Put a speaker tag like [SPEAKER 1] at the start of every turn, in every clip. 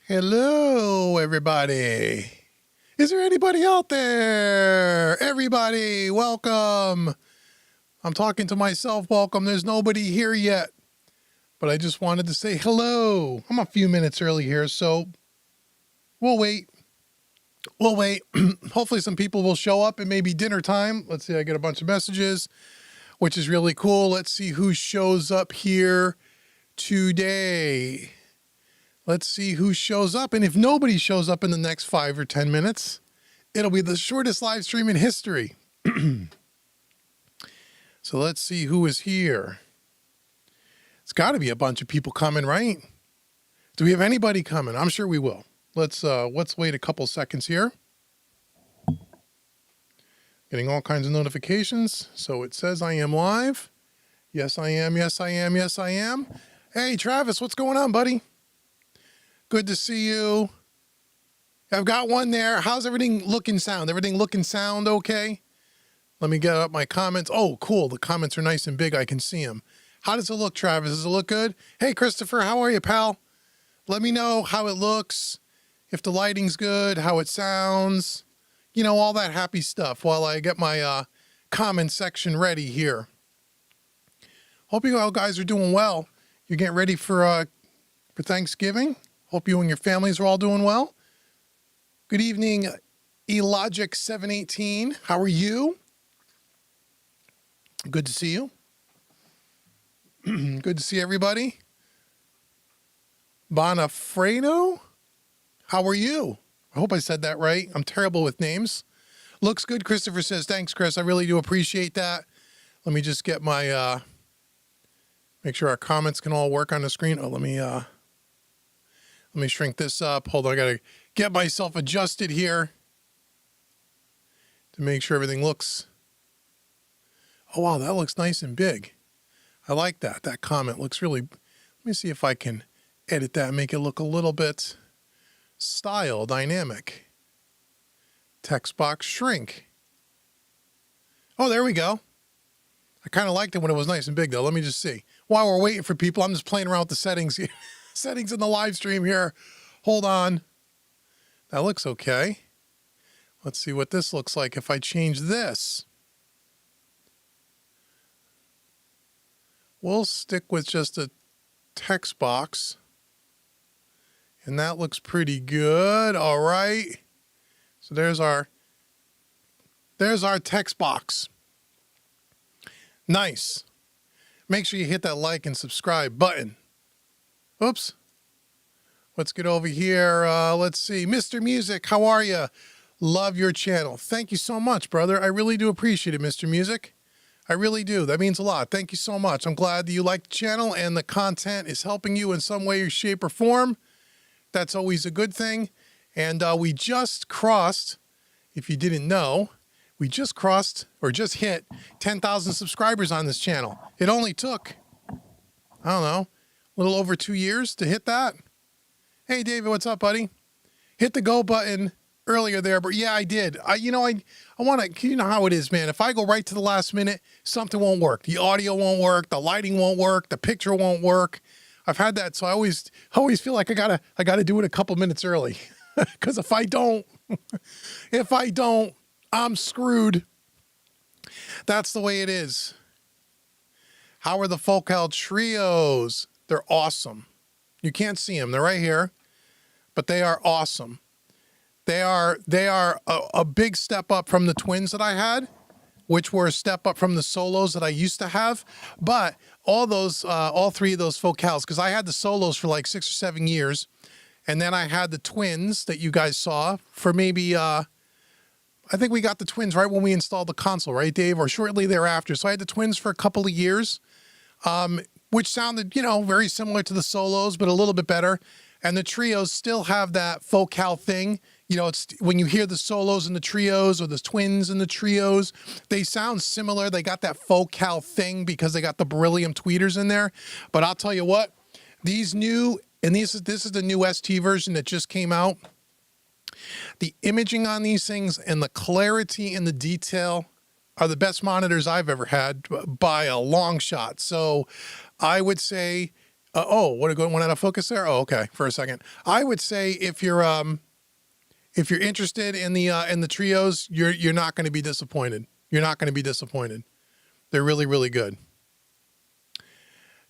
[SPEAKER 1] Hello, everybody. Is there anybody out there? Everybody, welcome. I'm talking to myself, welcome. There's nobody here yet, but I just wanted to say hello. I'm a few minutes early here, so we'll wait. Hopefully some people will show up. It may be dinner time. Let's see, I get a bunch of messages, which is really cool. Let's see who shows up here today. Let's see who shows up. And if nobody shows up in the next 5 or 10 minutes, it'll be the shortest live stream in history. So let's see who is here. It's got to be a bunch of people coming, right? Do we have anybody coming? I'm sure we will. Let's wait a couple seconds here. Getting all kinds of notifications. So it says I am live. Yes, I am. Yes, I am. Yes, I am. Hey, Travis, what's going on, buddy? Good to see you. I've got one there. How's everything looking sound? Everything looking sound okay? Let me get up my comments. Oh, cool. The comments are nice and big. I can see them. How does it look, Travis? Does it look good? Hey, Christopher, how are you, pal? Let me know how it looks, if the lighting's good, how it sounds, you know, all that happy stuff while I get my comment section ready here. Hope you all guys are doing well. You're getting ready for Thanksgiving. Hope you and your families are all doing well. Good evening, Elogic718. How are you? Good to see you. Good to see everybody. Bonafredo, how are you? I hope I said that right. I'm terrible with names. Looks good, Christopher says. Thanks, Chris. I really do appreciate that. Let me just get my, make sure our comments can all work on the screen. Oh, let me shrink this up. Hold on, I gotta get myself adjusted here to make sure everything looks. Oh, wow, that looks nice and big. I like that. That comment looks really, let me see if I can edit that and make it look a little bit style, dynamic. Text box shrink. Oh, there we go. I kind of liked it when it was nice and big, though. Let me just see. While we're waiting for people, I'm just playing around with the settings here. Settings in the live stream here. Hold on. That looks okay. Let's see what this looks like if I change this. We'll stick with just a text box. And that looks pretty good. All right. So there's our text box. Nice. Make sure you hit that like and subscribe button. Oops. Let's get over here. Let's see. Mr. Music, how are you? Love your channel. Thank you so much, brother. I really do appreciate it, Mr. Music. I really do. That means a lot. Thank you so much. I'm glad that you like the channel and the content is helping you in some way, shape, or form. That's always a good thing. And we just crossed, if you didn't know, we just crossed or just hit 10,000 subscribers on this channel. It only took, I don't know, a little over 2 years to hit that. Hey, David, what's up, buddy? Hit the go button earlier there, but yeah, I did. I want to, you know how it is, man. If I go right to the last minute, something won't work. The audio won't work. The lighting won't work. The picture won't work. I've had that, so I always feel like I gotta do it a couple minutes early, because if I don't, I'm screwed. That's the way it is. How are the Focal Trios? They're awesome. You can't see them. They're right here, but they are awesome. They are a big step up from the twins that I had, which were a step up from the solos that I used to have. But all three of those Focals, because I had the solos for like 6 or 7 years, and then I had the twins that you guys saw for maybe, I think we got the twins right when we installed the console, right, Dave? Or shortly thereafter. So I had the twins for a couple of years, which sounded, very similar to the solos, but a little bit better. And the trios still have that Focal thing. It's when you hear the solos and the trios or the twins and the trios, they sound similar. They got that Focal thing because they got the beryllium tweeters in there. But I'll tell you what, these new, and this is the new ST version that just came out. The imaging on these things and the clarity and the detail are the best monitors I've ever had by a long shot. So I would say What it went out of focus there? Oh, okay. For a second, I would say if you're interested in the trios, you're not going to be disappointed. You're not going to be disappointed. They're really, really good.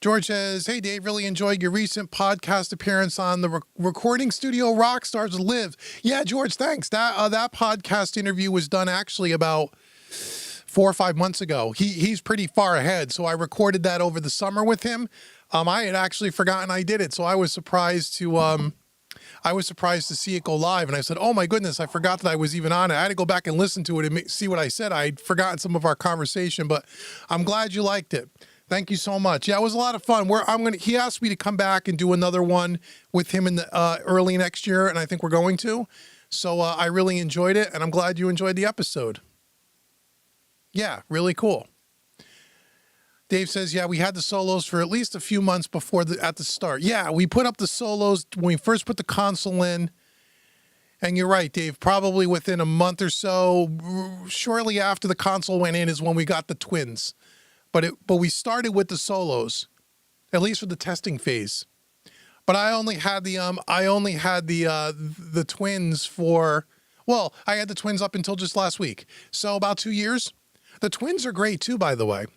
[SPEAKER 1] George says, "Hey Dave, really enjoyed your recent podcast appearance on the Recording Studio Rockstars Live." Yeah, George, thanks. That podcast interview was done actually about 4 or 5 months ago. He's pretty far ahead, so I recorded that over the summer with him. I had actually forgotten I did it, so I was surprised to see it go live, and I said, "Oh my goodness, I forgot that I was even on it." I had to go back and listen to it and see what I said. I'd forgotten some of our conversation, but I'm glad you liked it. Thank you so much. Yeah, it was a lot of fun. He asked me to come back and do another one with him in the early next year, and I think we're going to. So I really enjoyed it, and I'm glad you enjoyed the episode. Yeah, really cool. Dave says, yeah, we had the solos for at least a few months at the start. Yeah, we put up the solos when we first put the console in. And you're right, Dave, probably within a month or so, shortly after the console went in is when we got the twins. But we started with the solos, at least for the testing phase. But I only had the twins for, well, I had the twins up until just last week. So about 2 years. The twins are great too, by the way.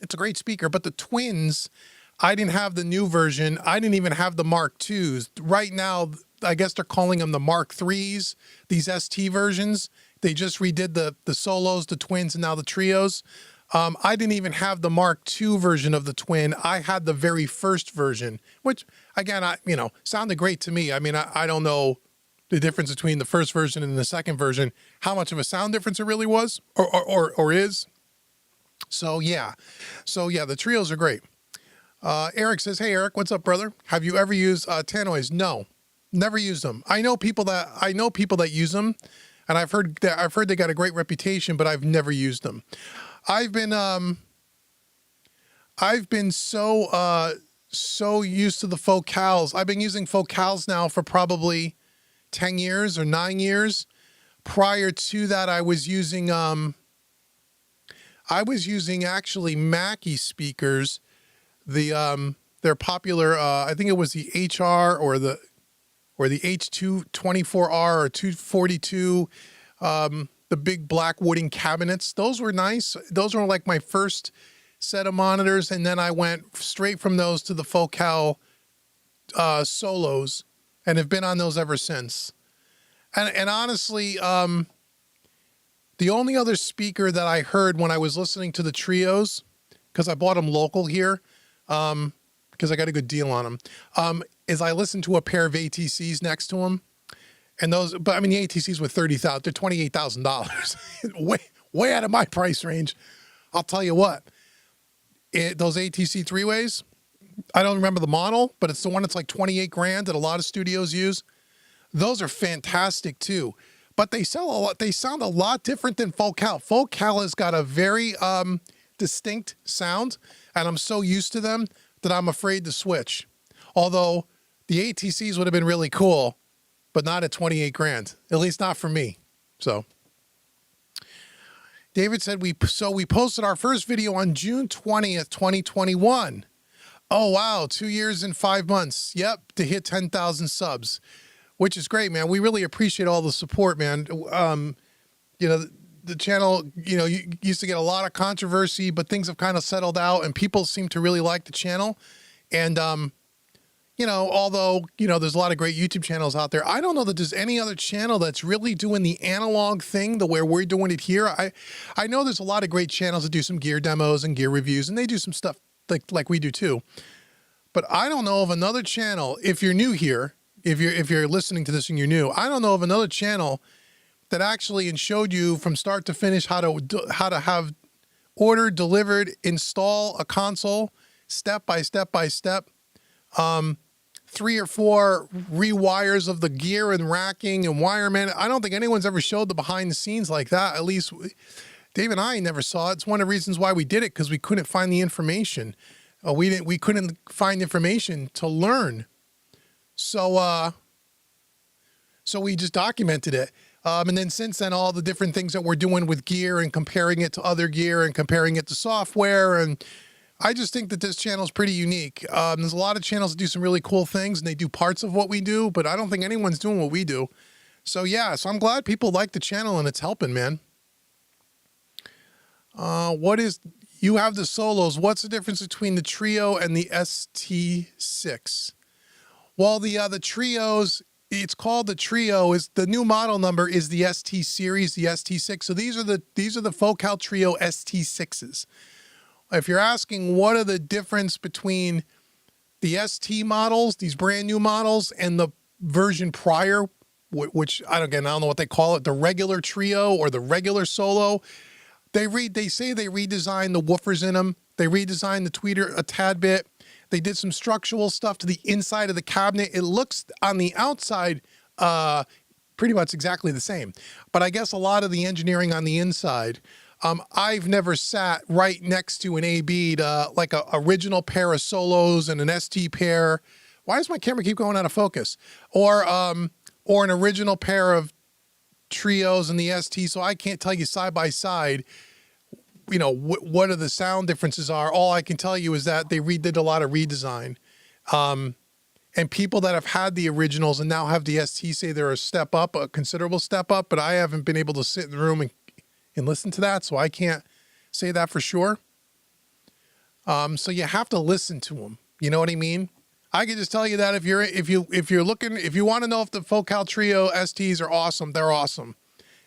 [SPEAKER 1] It's a great speaker, but the twins, I didn't have the new version. I didn't even have the Mark IIs. Right now, I guess they're calling them the Mark IIIs, these ST versions. They just redid the solos, the twins, and now the trios. I didn't even have the Mark II version of the twin. I had the very first version, which, again, sounded great to me. I mean, I don't know the difference between the first version and the second version, how much of a sound difference it really was or is. So yeah, the trios are great. Eric says, "Hey Eric, what's up, brother? Have you ever used tannoys?" No, never used them. I know people that use them, and I've heard they got a great reputation, but I've never used them. I've been so used to the focals. I've been using focals now for probably 10 years or 9 years. Prior to that, I was using actually Mackie speakers. They're popular. I think it was the HR or the H224R or 242. The big black wooden cabinets. Those were nice. Those were like my first set of monitors, and then I went straight from those to the Focal solos, and have been on those ever since. And honestly, the only other speaker that I heard when I was listening to the trios, because I bought them local here, because I got a good deal on them, is I listened to a pair of ATCs next to them. And those, but I mean, the ATCs were $30,000, they're $28,000, way out of my price range. I'll tell you what, those ATC 3-ways, I don't remember the model, but it's the one that's like 28 grand that a lot of studios use. Those are fantastic too, but they sound a lot different than Focal. Focal has got a very distinct sound, and I'm so used to them that I'm afraid to switch. Although the ATCs would have been really cool, but not at 28 grand, at least not for me. So David said, we posted our first video on June 20th, 2021. Oh, wow. 2 years and 5 months. Yep. To hit 10,000 subs, which is great, man. We really appreciate all the support, man. The channel, used to get a lot of controversy, but things have kind of settled out and people seem to really like the channel. And, although, there's a lot of great YouTube channels out there, I don't know that there's any other channel that's really doing the analog thing the way we're doing it here. I know there's a lot of great channels that do some gear demos and gear reviews, and they do some stuff like we do too. But I don't know of another channel, if you're new here, if you're listening to this and you're new, I don't know of another channel that actually showed you from start to finish how to have ordered, delivered, install a console step by step by step. 3 or 4 rewires of the gear and racking and wireman. I don't think anyone's ever showed the behind the scenes like that. At least Dave and I never saw it. It's one of the reasons why we did it, because we couldn't find the information. We couldn't find information to learn. So we just documented it. And then since then, all the different things that we're doing with gear and comparing it to other gear and comparing it to software and I just think that this channel is pretty unique. There's a lot of channels that do some really cool things, and they do parts of what we do, but I don't think anyone's doing what we do. So yeah, so I'm glad people like the channel and it's helping, man. You have the solos. What's the difference between the Trio and the ST6? Well, the Trios, it's called the Trio. Is the new model number is the ST series, the ST6. So these are the Focal Trio ST6s. If you're asking what are the difference between the ST models, these brand new models, and the version prior, which I don't know what they call it, the regular Trio or the regular Solo. They say they redesigned the woofers in them. They redesigned the tweeter a tad bit. They did some structural stuff to the inside of the cabinet. It looks on the outside pretty much exactly the same. But I guess a lot of the engineering on the inside, I've never sat right next to an AB to like a original pair of Solos and an ST pair. Why does my camera keep going out of focus? Or an original pair of Trios and the ST, so I can't tell you side by side, you know, what are the sound differences are. All I can tell you is that they did a lot of redesign. And people that have had the originals and now have the ST say they're a step up, a considerable step up, but I haven't been able to sit in the room and listen to that, so I can't say that for sure. So you have to listen to them. You know what I mean? I can just tell you that if you want to know if the Focal Trio STs are awesome, they're awesome.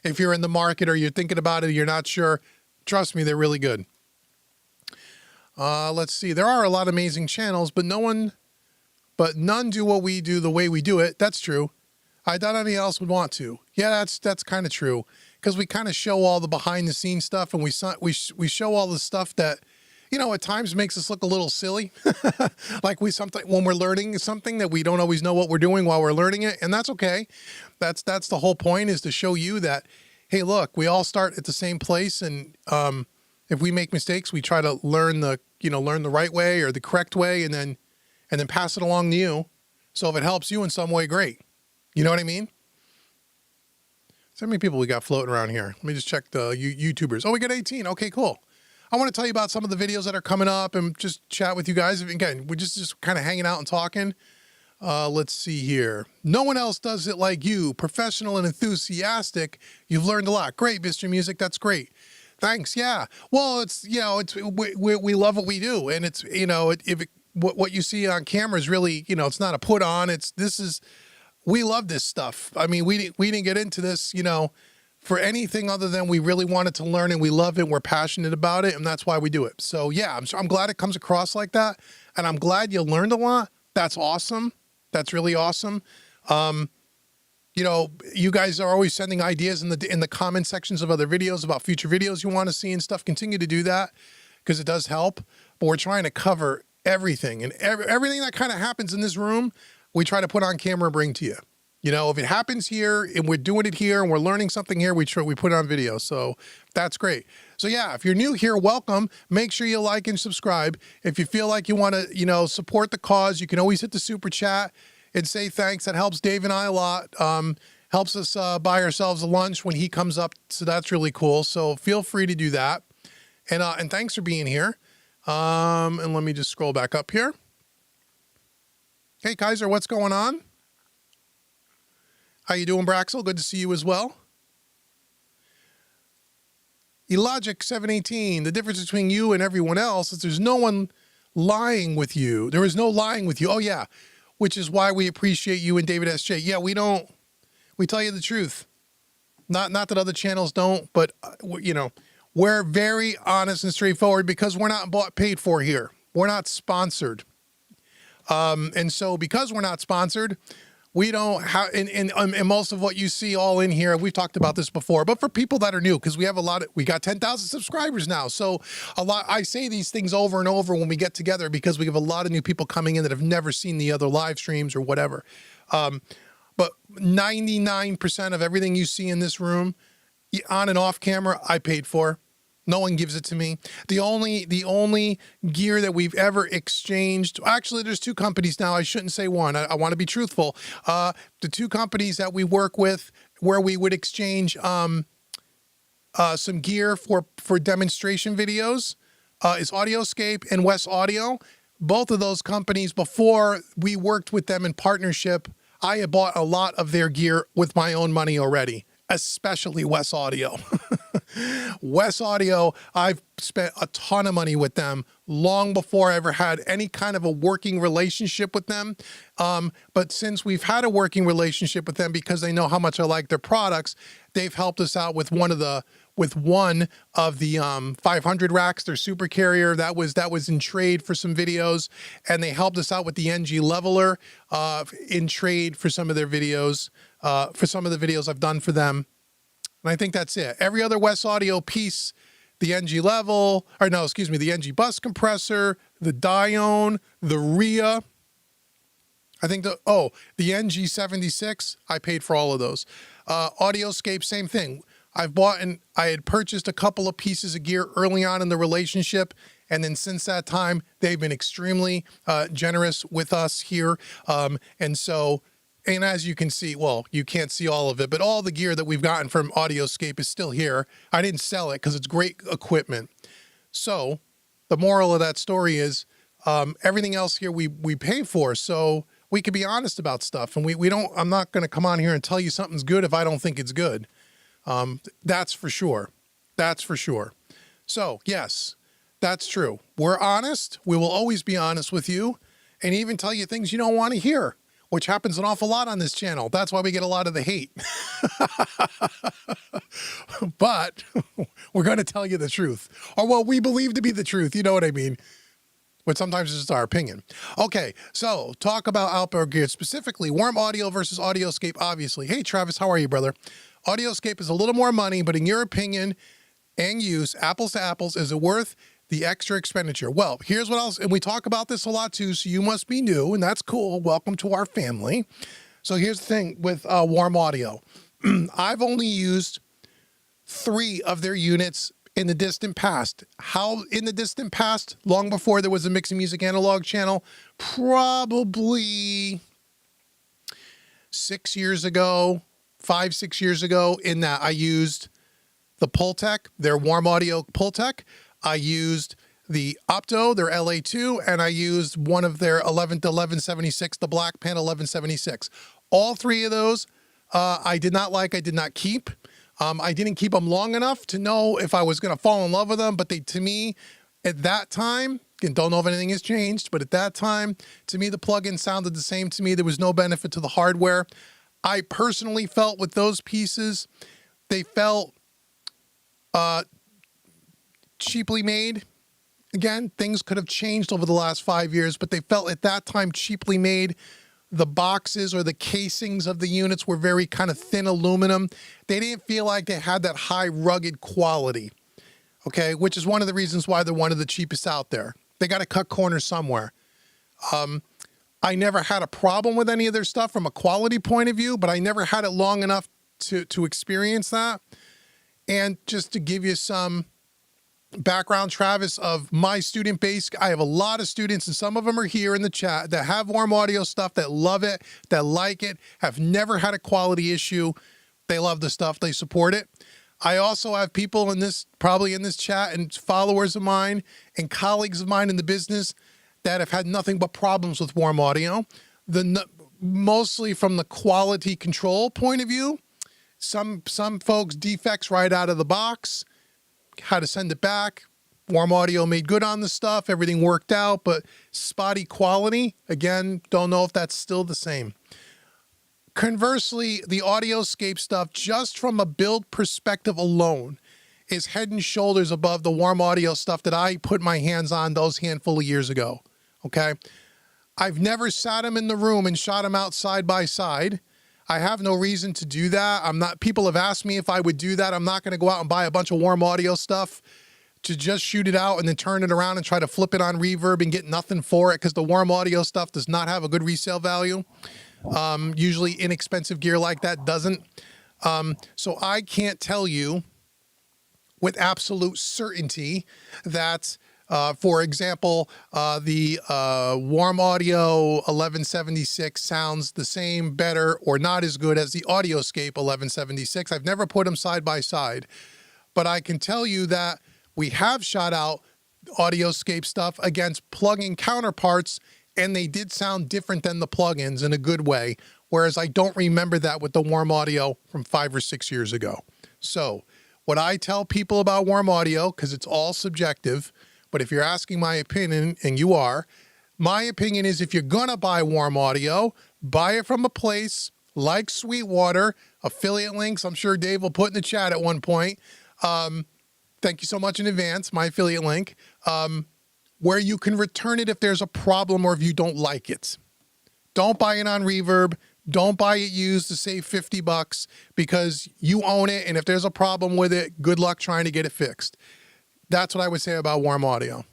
[SPEAKER 1] If you're in the market or you're thinking about it, you're not sure, trust me, they're really good. Let's see. There are a lot of amazing channels, but none do what we do the way we do it. That's true. I doubt anyone else would want to. Yeah, that's kind of true, because we kind of show all the behind the scenes stuff, and we show all the stuff that, you know, at times makes us look a little silly. Like when we're learning something that we don't always know what we're doing while we're learning it. And that's okay. That's the whole point, is to show you that, hey, look, we all start at the same place. And if we make mistakes, we try to learn the right way or the correct way, and then pass it along to you. So if it helps you in some way, great. You know what I mean? So how many people we got floating around here? Let me just check the YouTubers. Oh, we got 18. Okay, cool. I want to tell you about some of the videos that are coming up and just chat with you guys. Again, we're just kind of hanging out and talking. Let's see here. No one else does it like you. Professional and enthusiastic. You've learned a lot. Great, Mr. Music. That's great. Thanks. Yeah. Well, we love what we do, and it's, what you see on camera is really, it's not a put on. We love this stuff. I mean, we didn't get into this, for anything other than we really wanted to learn, and we love it, and we're passionate about it, and that's why we do it. So yeah, I'm glad it comes across like that, and I'm glad you learned a lot. That's awesome. That's really awesome. You guys are always sending ideas in the comment sections of other videos about future videos you want to see and stuff. Continue to do that, because it does help. But we're trying to cover everything, and everything that kind of happens in this room, we try to put on camera and bring to you. If it happens here and we're doing it here and we're learning something here, we put it on video. So that's great. So yeah, if you're new here, welcome. Make sure you like and subscribe. If you feel like you want to, support the cause, you can always hit the super chat and say thanks. That helps Dave and I a lot. Helps us buy ourselves a lunch when he comes up. So that's really cool. So feel free to do that. And thanks for being here. And let me just scroll back up here. Hey, Kaiser, what's going on? How you doing, Braxel? Good to see you as well. Elogic 718, the difference between you and everyone else is there's no one lying with you. There is no lying with you. Oh, yeah, which is why we appreciate you and David S.J. Yeah, we tell you the truth. Not that other channels don't, but, we're very honest and straightforward, because we're not paid for here. We're not sponsored. And so because we're not sponsored, we don't have, and most of what you see all in here, we've talked about this before, but for people that are new, because we got 10,000 subscribers now. So I say these things over and over when we get together, because we have a lot of new people coming in that have never seen the other live streams or whatever. But 99% of everything you see in this room, on and off camera, I paid for. No one gives it to me. The only gear that we've ever exchanged, actually, there's two companies now. I shouldn't say one. I want to be truthful. The two companies that we work with, where we would exchange some gear for demonstration videos, is Audioscape and West Audio. Both of those companies, before we worked with them in partnership, I had bought a lot of their gear with my own money already, especially West Audio. West Audio, I've spent a ton of money with them long before I ever had any kind of a working relationship with them. But since we've had a working relationship with them because they know how much I like their products, they've helped us out with one of the 500 racks, their super carrier that was in trade for some videos, and they helped us out with the NG leveler in trade for some of their videos, for some of the videos I've done for them. And I think that's it. Every other West Audio piece, the NG level, or no, excuse me, the NG bus compressor, the Dione, the RIA. I think the NG76, I paid for all of those. Audioscape, same thing. I had purchased a couple of pieces of gear early on in the relationship, and then since that time, they've been extremely generous with us here. And as you can see, well, you can't see all of it, but all the gear that we've gotten from Audioscape is still here. I didn't sell it because it's great equipment. So the moral of that story is everything else here we pay for. So we could be honest about stuff, and I'm not going to come on here and tell you something's good if I don't think it's good. That's for sure. That's for sure. So yes, that's true. We're honest. We will always be honest with you and even tell you things you don't want to hear, which happens an awful lot on this channel. That's why we get a lot of the hate. But we're going to tell you the truth, or what we believe to be the truth. You know what I mean? But sometimes it's just our opinion. Okay, so talk about outdoor gear, specifically Warm Audio versus Audioscape, obviously. Hey, Travis, how are you, brother? Audioscape is a little more money, but in your opinion and use, apples to apples, is it worth the extra expenditure? Well, here's what else, and we talk about this a lot too, so you must be new, and that's cool. Welcome to our family. So here's the thing with Warm Audio. I've only used 3 of their units in the distant past. How in the distant past? Long before there was a Mixing Music analog channel, probably 6 years ago, 5-6 years ago, in that I used the Pultec, their Warm Audio Pultec. I used the Opto, their LA2, and I used one of their 1176, the Black Pan 1176. All 3 of those I did not like, I did not keep. I didn't keep them long enough to know if I was going to fall in love with them, but they, to me, at that time, and don't know if anything has changed, but at that time, to me, the plugin sounded the same to me. There was no benefit to the hardware. I personally felt with those pieces, they felt cheaply made. Again, things could have changed over the last 5 years, but they felt at that time cheaply made. The boxes or the casings of the units were very kind of thin aluminum. They didn't feel like they had that high rugged quality, okay, which is one of the reasons why they're one of the cheapest out there. They got to cut corners somewhere. I never had a problem with any of their stuff from a quality point of view, but I never had it long enough to experience that. And just to give you some background, Travis, of my student base, I have a lot of students, and some of them are here in the chat, that have Warm Audio stuff, that love it, that like it, have never had a quality issue. They love the stuff, they support it. I also have people in this, probably in this chat, and followers of mine and colleagues of mine in the business that have had nothing but problems with Warm Audio. Mostly from the quality control point of view. Some folks, defects right out of the box, how to send it back. Warm Audio made good on the stuff. Everything worked out, but spotty quality. Again, don't know if that's still the same. Conversely, the Audioscape stuff, just from a build perspective alone, is head and shoulders above the Warm Audio stuff that I put my hands on those handful of years ago. Okay? I've never sat them in the room and shot them out side by side. I have no reason to do that. People have asked me if I would do that. I'm not going to go out and buy a bunch of Warm Audio stuff to just shoot it out and then turn it around and try to flip it on Reverb and get nothing for it, because the Warm Audio stuff does not have a good resale value. Usually inexpensive gear like that doesn't. So I can't tell you with absolute certainty that for example, the Warm Audio 1176 sounds the same, better, or not as good as the Audioscape 1176. I've never put them side by side, but I can tell you that we have shot out Audioscape stuff against plug-in counterparts, and they did sound different than the plugins in a good way, whereas I don't remember that with the Warm Audio from 5 or 6 years ago. So what I tell people about Warm Audio, because it's all subjective, but if you're asking my opinion, and you are, my opinion is if you're going to buy Warm Audio, buy it from a place like Sweetwater. Affiliate links, I'm sure Dave will put in the chat at one point. Thank you so much in advance, my affiliate link, where you can return it if there's a problem or if you don't like it. Don't buy it on Reverb. Don't buy it used to save $50 because you own it, and if there's a problem with it, good luck trying to get it fixed. That's what I would say about Warm Audio.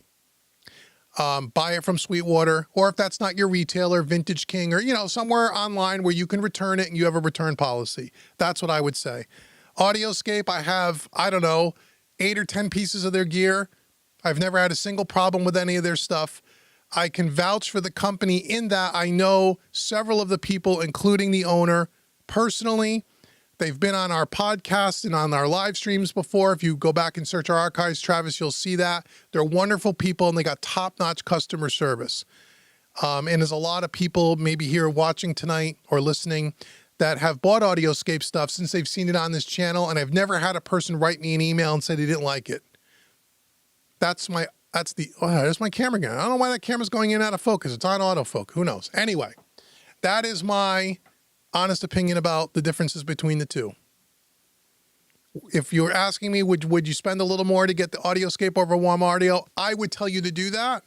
[SPEAKER 1] Buy it from Sweetwater, or if that's not your retailer, Vintage King, or somewhere online where you can return it and you have a return policy. That's what I would say. Audioscape, I have, I don't know, 8 or 10 pieces of their gear. I've never had a single problem with any of their stuff. I can vouch for the company in that I know several of the people, including the owner, personally. They've been on our podcast and on our live streams before. If you go back and search our archives, Travis, you'll see that. They're wonderful people, and they got top-notch customer service. And there's a lot of people maybe here watching tonight or listening that have bought Audioscape stuff since they've seen it on this channel, and I've never had a person write me an email and say they didn't like it. There's my camera again. I don't know why that camera's going in and out of focus. It's on autofocus. Who knows? Anyway, that is my honest opinion about the differences between the two. If you're asking me, would you spend a little more to get the Audioscape over Warm Audio? I would tell you to do that,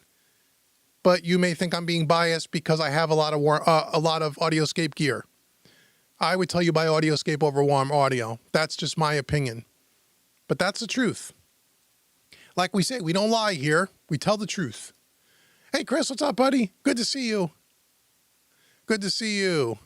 [SPEAKER 1] but you may think I'm being biased because I have a lot of Audioscape gear. I would tell you buy Audioscape over Warm Audio. That's just my opinion, but that's the truth. Like we say, we don't lie here. We tell the truth. Hey, Chris, what's up, buddy? Good to see you. Good to see you.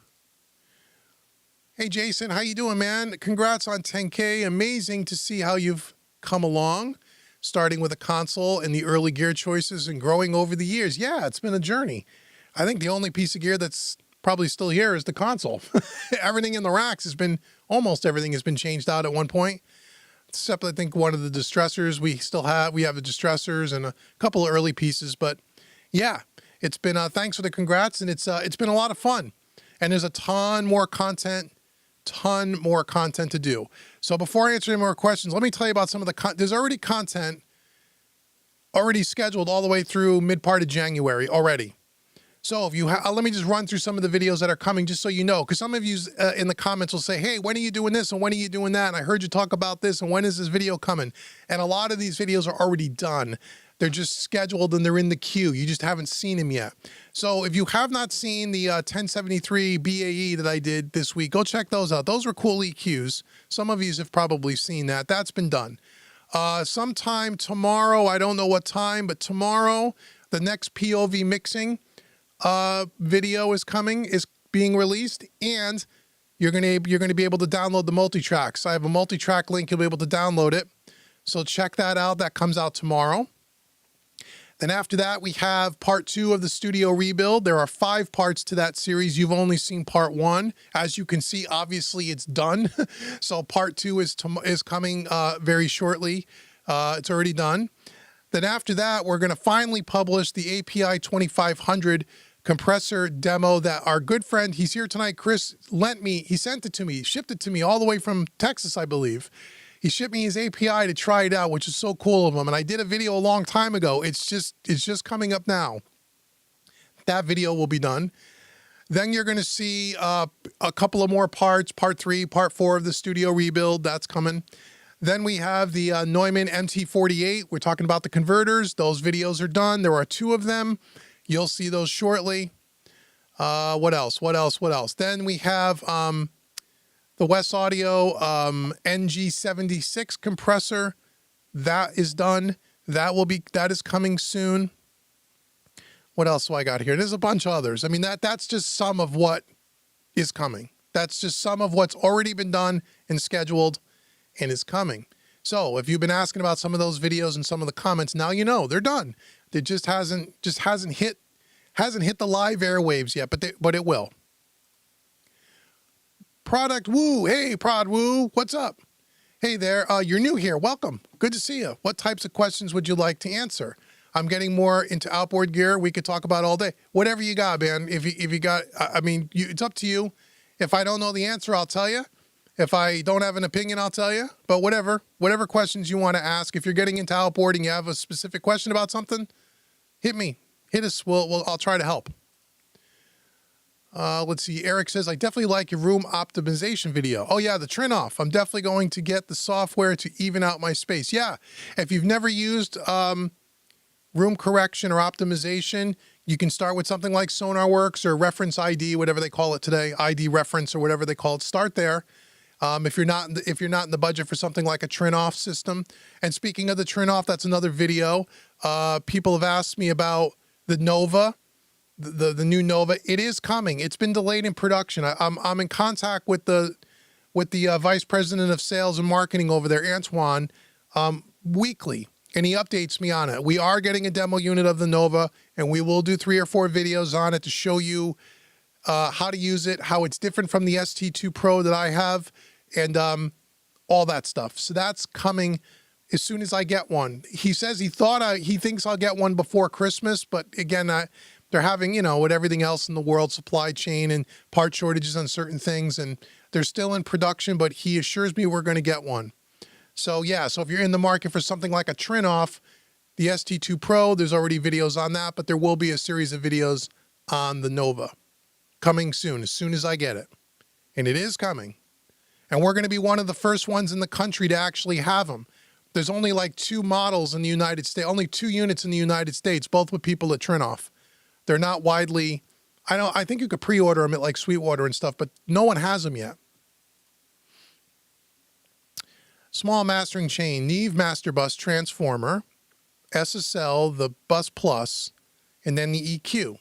[SPEAKER 1] Hey, Jason, how you doing, man? Congrats on 10K. Amazing to see how you've come along, starting with a console and the early gear choices and growing over the years. Yeah, it's been a journey. I think the only piece of gear that's probably still here is the console. Everything in the racks almost everything has been changed out at one point. Except I think one of the distressors we have the distressors and a couple of early pieces, but yeah, it's been thanks for the congrats, and it's been a lot of fun, and there's a ton more content to do. So before I answer any more questions, let me tell you about some of there's already content already scheduled all the way through mid part of January already. So if you let me just run through some of the videos that are coming, just so you know, because some of you in the comments will say, hey, when are you doing this and when are you doing that? And I heard you talk about this, and when is this video coming? And a lot of these videos are already done. They're just scheduled and they're in the queue. You just haven't seen them yet. So if you have not seen the 1073 BAE that I did this week, go check those out. Those were cool EQs. Some of you have probably seen that. That's been done. Sometime tomorrow, I don't know what time, but tomorrow, the next POV mixing video is being released, and you're going to be able to download the multi-tracks. I have a multi-track link. You'll be able to download it. So check that out. That comes out tomorrow. Then after that, we have part 2 of the studio rebuild. There are 5 parts to that series. You've only seen part 1. As you can see, obviously it's done. So part 2 is coming very shortly. It's already done. Then after that, we're going to finally publish the API 2500 compressor demo that our good friend, he's here tonight, Chris, he sent it to me, shipped it to me all the way from Texas, I believe. He shipped me his API to try it out, which is so cool of him. And I did a video a long time ago. It's just coming up now. That video will be done. Then you're going to see a couple of more parts, part 3, part 4 of the studio rebuild. That's coming. Then we have the Neumann MT48. We're talking about the converters. Those videos are done. There are 2 of them. You'll see those shortly. What else? Then we have the West Audio NG76 compressor. That is done. That is coming soon. What else do I got here? There's a bunch of others. I mean, that's just some of what is coming. That's just some of what's already been done and scheduled and is coming. So if you've been asking about some of those videos and some of the comments, now you know they're done. It just hasn't hit the live airwaves yet, but it will. Product Woo, hey Prod Woo, what's up? Hey there, you're new here. Welcome. Good to see you. What types of questions would you like to answer? I'm getting more into outboard gear. We could talk about all day. Whatever you got, man. If you got, I mean, it's up to you. If I don't know the answer, I'll tell you. If I don't have an opinion, I'll tell you. But whatever questions you want to ask. If you're getting into outboarding, you have a specific question about something, hit me. Hit us. I'll try to help. Let's see. Eric says, I definitely like your room optimization video. Oh, yeah, the trim off. I'm definitely going to get the software to even out my space. Yeah, if you've never used room correction or optimization, you can start with something like SonarWorks or Reference ID, whatever they call it today, ID Reference or whatever they call it. Start there. If you're not in the budget for something like a trim-off system. And speaking of the trim-off, that's another video. People have asked me about the Nova. The new Nova. It is coming. It's been delayed in production. I'm in contact with the vice president of sales and marketing over there, Antoine, weekly, and he updates me on it. We are getting a demo unit of the Nova, and we will do 3 or 4 videos on it to show you how to use it, how it's different from the ST2 Pro that I have, and all that stuff. So that's coming as soon as I get one. He says he thinks I'll get one before Christmas, but again, they're having, with everything else in the world, supply chain and part shortages on certain things, and they're still in production, but he assures me we're going to get one. So yeah, so if you're in the market for something like a trim-off, the ST2 Pro, there's already videos on that, but there will be a series of videos on the Nova coming soon as I get it. And it is coming. And we're going to be one of the first ones in the country to actually have them. There's only like 2 models in the United States, only 2 units in the United States, both with people at Trinoff. They're not widely, I think you could pre-order them at like Sweetwater and stuff, but no one has them yet. Small mastering chain, Neve Master Bus Transformer, SSL, the Bus Plus, and then the EQ.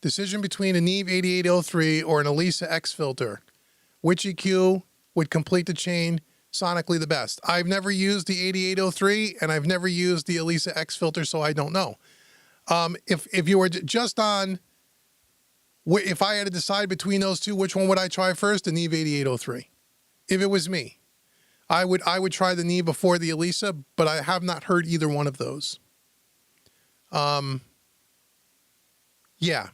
[SPEAKER 1] Decision between a Neve 8803 or an Elisa X filter. Which EQ would complete the chain sonically the best? I've never used the 8803 and I've never used the Elisa X filter, so I don't know. If you were just on, if I had to decide between those two, which one would I try first? The Neve 8803. If it was me, I would try the Neve before the Elisa, but I have not heard either one of those. Yeah,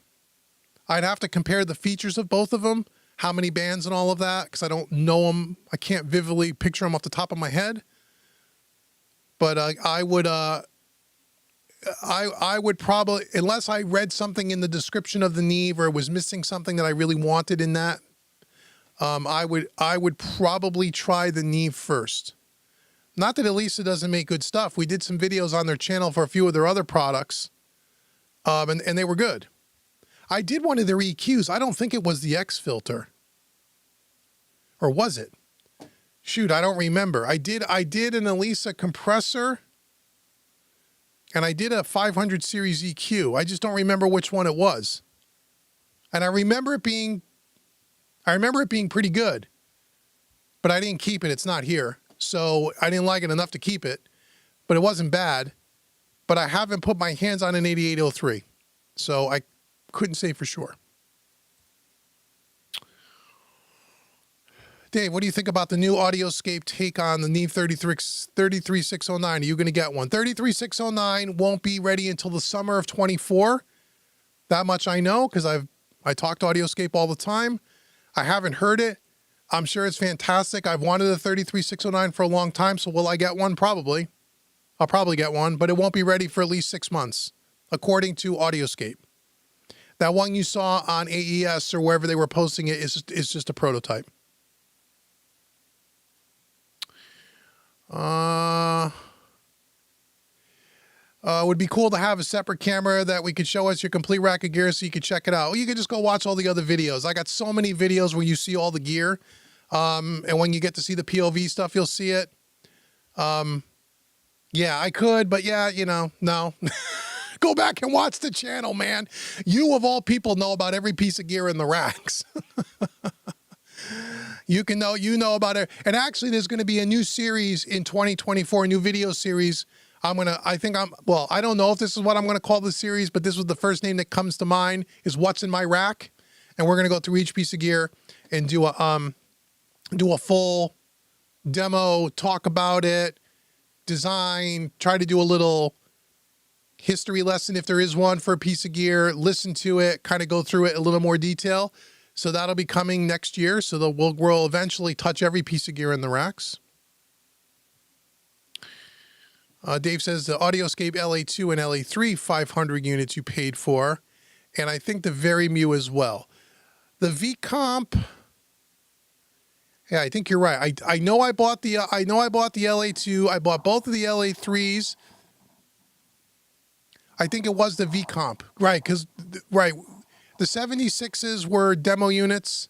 [SPEAKER 1] I'd have to compare the features of both of them, how many bands and all of that, because I don't know them. I can't vividly picture them off the top of my head. But I would probably, unless I read something in the description of the Neve or was missing something that I really wanted in that, I would probably try the Neve first. Not that Elisa doesn't make good stuff. We did some videos on their channel for a few of their other products, and they were good. I did one of their EQs. I don't think it was the X filter. Or was it? Shoot, I don't remember. I did an Elisa compressor, and I did a 500 series EQ. I just don't remember which one it was. And I remember it being pretty good, but I didn't keep it. It's not here. So I didn't like it enough to keep it, but it wasn't bad. But I haven't put my hands on an 8803. So I couldn't say for sure. Dave, what do you think about the new Audioscape take on the Neve 33609? Are you going to get one? 33609 won't be ready until the summer of 24. That much I know because I talk to Audioscape all the time. I haven't heard it. I'm sure it's fantastic. I've wanted a 33609 for a long time, so will I get one? Probably. I'll probably get one, but it won't be ready for at least 6 months, according to Audioscape. That one you saw on AES or wherever they were posting it is just a prototype. Would be cool to have a separate camera that we could show us your complete rack of gear so you could check it out. Or you could just go watch all the other videos. I got so many videos where you see all the gear. And when you get to see the POV stuff, you'll see it. Yeah, I could, but yeah, no. Go back and watch the channel, man. You of all people know about every piece of gear in the racks. You know about it. And actually there's going to be a new series in 2024, a new video series. I don't know if this is what I'm going to call the series, but this was the first name that comes to mind is What's in My Rack. And we're going to go through each piece of gear and do a full demo, talk about it, design, try to do a little history lesson, if there is one, for a piece of gear, listen to it, kind of go through it in a little more detail. So that'll be coming next year. So we'll eventually touch every piece of gear in the racks. Dave says the Audioscape LA2 and LA3 500 units you paid for, and I think the Verymu as well. The V-Comp, yeah, I think you're right. I know I bought the LA2. I bought both of the LA3s. I think it was the V-Comp, right? Because right, the 76s were demo units.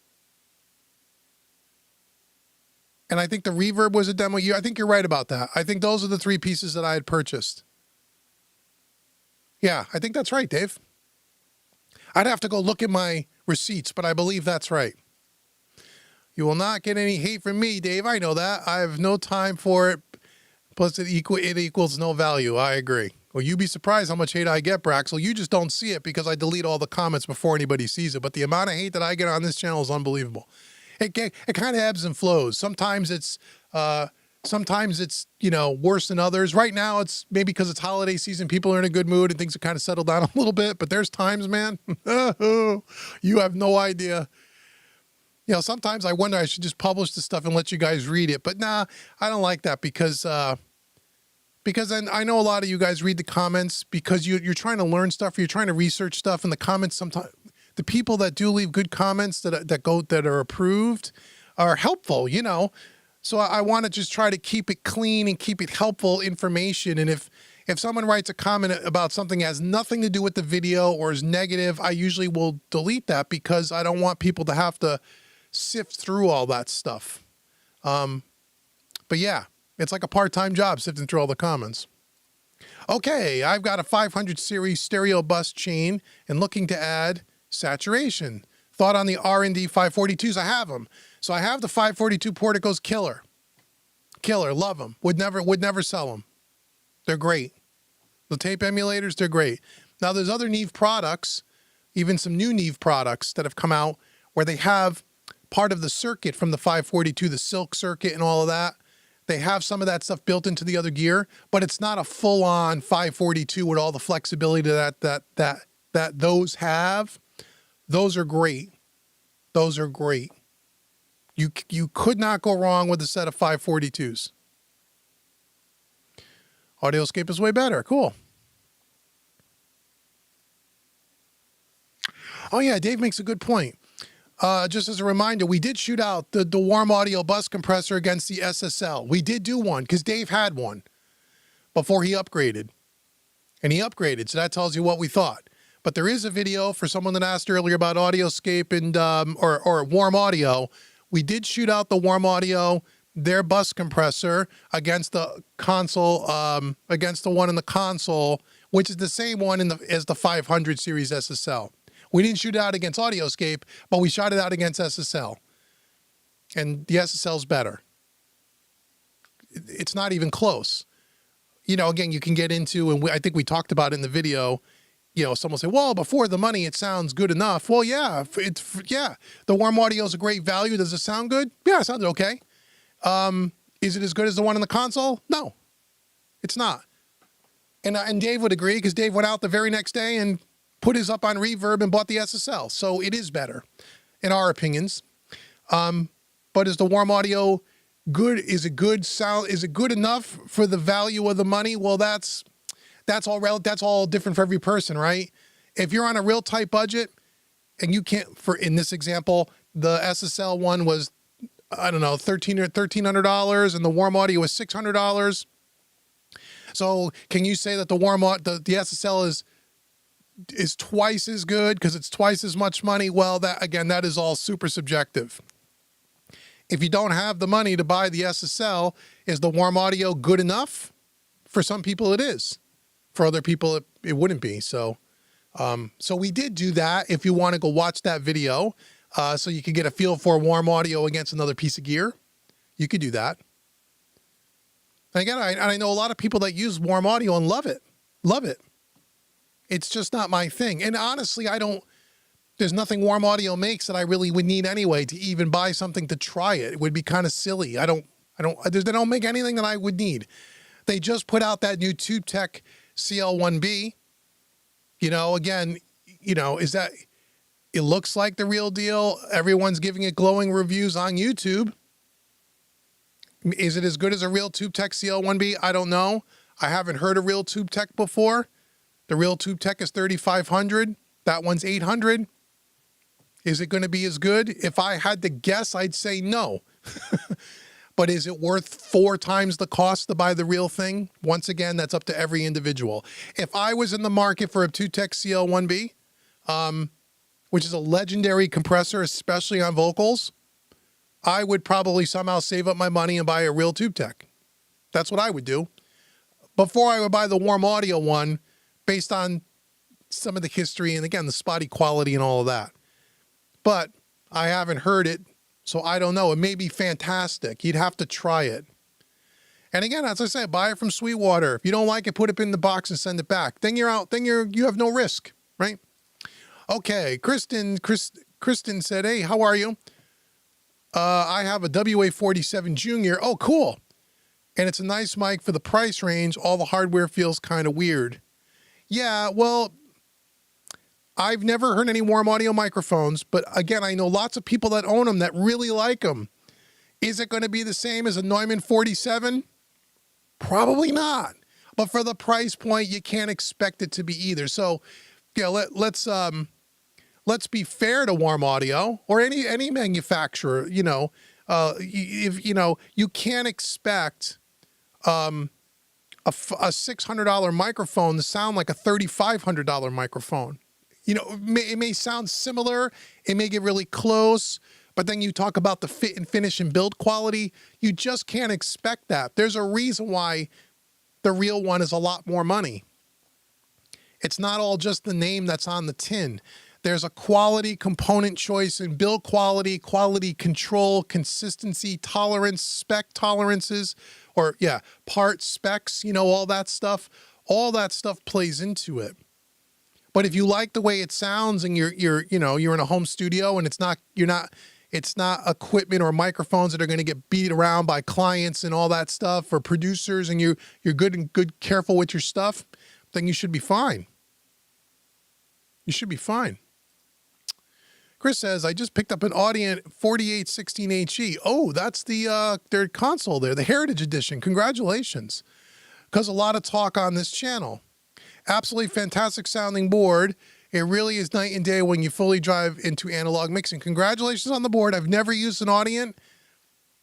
[SPEAKER 1] And I think the Reverb was a demo. I think you're right about that. I think those are the 3 pieces that I had purchased. Yeah, I think that's right, Dave. I'd have to go look at my receipts, but I believe that's right. You will not get any hate from me, Dave. I know that. I have no time for it. Plus, it equals no value. I agree. Well, you'd be surprised how much hate I get, Braxel. You just don't see it because I delete all the comments before anybody sees it. But the amount of hate that I get on this channel is unbelievable. It kind of ebbs and flows. Sometimes it's worse than others. Right now, it's maybe because it's holiday season. People are in a good mood and things have kind of settled down a little bit. But there's times, man, you have no idea. You know, sometimes I wonder I should just publish the stuff and let you guys read it. But nah, I don't like that because then I know a lot of you guys read the comments because you're trying to learn stuff, or you're trying to research stuff, and the comments sometimes. The people that do leave good comments that are approved are helpful, you know. So I want to just try to keep it clean and keep it helpful information. And if someone writes a comment about something that has nothing to do with the video or is negative, I usually will delete that because I don't want people to have to sift through all that stuff. But yeah, it's like a part-time job sifting through all the comments. Okay, I've got a 500 series stereo bus chain and looking to add saturation. Thought on the R&D 542s. I have them. So I have the 542 Porticos. Killer, love them. Would never sell them. They're great. The tape emulators, they're great. Now there's other Neve products, even some new Neve products that have come out where they have part of the circuit from the 542, the silk circuit and all of that. They have some of that stuff built into the other gear, but it's not a full-on 542 with all the flexibility that those have. Those are great. Those are great. You could not go wrong with a set of 542s. Audioscape is way better. Cool. Oh yeah, Dave makes a good point. Just as a reminder, we did shoot out the warm audio bus compressor against the SSL. We did do one because Dave had one before he upgraded. And he upgraded, so that tells you what we thought. But there is a video for someone that asked earlier about Audioscape and or warm audio. We did shoot out the warm audio, their bus compressor against the console, against the one in the console, which is the same one as the 500 series SSL. We didn't shoot it out against Audioscape, but we shot it out against SSL. And the SSL's better. It's not even close. You know, again, you can get into, and I think we talked about it in the video. You know, someone will say, well, before the money, it sounds good enough. Well, yeah, the warm audio is a great value. Does it sound good? Yeah, it sounded okay. Is it as good as the one in the console? No, it's not. And Dave would agree because Dave went out the very next day and put his up on Reverb and bought the SSL. So it is better in our opinions. But is the warm audio good? Is it good sound? Is it good enough for the value of the money? Well, that's all different for every person, right? If you're on a real tight budget and you can't, in this example, the SSL one was, I don't know, $1,300 and the warm audio was $600. So can you say that the SSL is twice as good because it's twice as much money? Well, that is all super subjective. If you don't have the money to buy the SSL, is the warm audio good enough? For some people it is. For other people, it wouldn't be. So we did do that. If you want to go watch that video, so you can get a feel for warm audio against another piece of gear, you could do that. And again, I know a lot of people that use warm audio and love it. Love it. It's just not my thing. And honestly, there's nothing warm audio makes that I really would need anyway to even buy something to try it. It would be kind of silly. They don't make anything that I would need. They just put out that new TubeTech CL1B, Again, is that, it looks like the real deal. Everyone's giving it glowing reviews on YouTube. Is it as good as a real TubeTech CL1B? I don't know. I haven't heard a real TubeTech before. The real TubeTech is $3,500. That one's $800. Is it going to be as good? If I had to guess, I'd say no. But is it worth 4 times the cost to buy the real thing? Once again, that's up to every individual. If I was in the market for a TubeTech CL1B, which is a legendary compressor, especially on vocals, I would probably somehow save up my money and buy a real TubeTech. That's what I would do. Before I would buy the Warm Audio one, based on some of the history and, again, the spotty quality and all of that. But I haven't heard it, so I don't know. It may be fantastic. You'd have to try it. And again, as I said, buy it from Sweetwater. If you don't like it, put it in the box and send it back. Then you're out. Then you have no risk, right? Okay, Kristen said, hey, how are you? I have a WA-47 Junior. Oh, cool. And it's a nice mic for the price range. All the hardware feels kind of weird. Yeah, well, I've never heard any Warm Audio microphones, but again, I know lots of people that own them that really like them. Is it going to be the same as a Neumann 47? Probably not. But for the price point, you can't expect it to be either. So, yeah, let's be fair to Warm Audio or any manufacturer. If you can't expect a $600 microphone to sound like a $3,500 microphone. It may sound similar, it may get really close, but then you talk about the fit and finish and build quality. You just can't expect that. There's a reason why the real one is a lot more money. It's not all just the name that's on the tin. There's a quality component choice in build quality, quality control, consistency, tolerance, spec tolerances, part specs, all that stuff. All that stuff plays into it. But if you like the way it sounds and you're in a home studio and it's not equipment or microphones that are going to get beat around by clients and all that stuff or producers, and you're good careful with your stuff, then you should be fine. You should be fine. Chris says, I just picked up an Audient 4816HE. Oh, that's their console there, the Heritage Edition. Congratulations. Because a lot of talk on this channel. Absolutely fantastic sounding board. It really is night and day when you fully drive into analog mixing. Congratulations on the board. I've never used an Audient,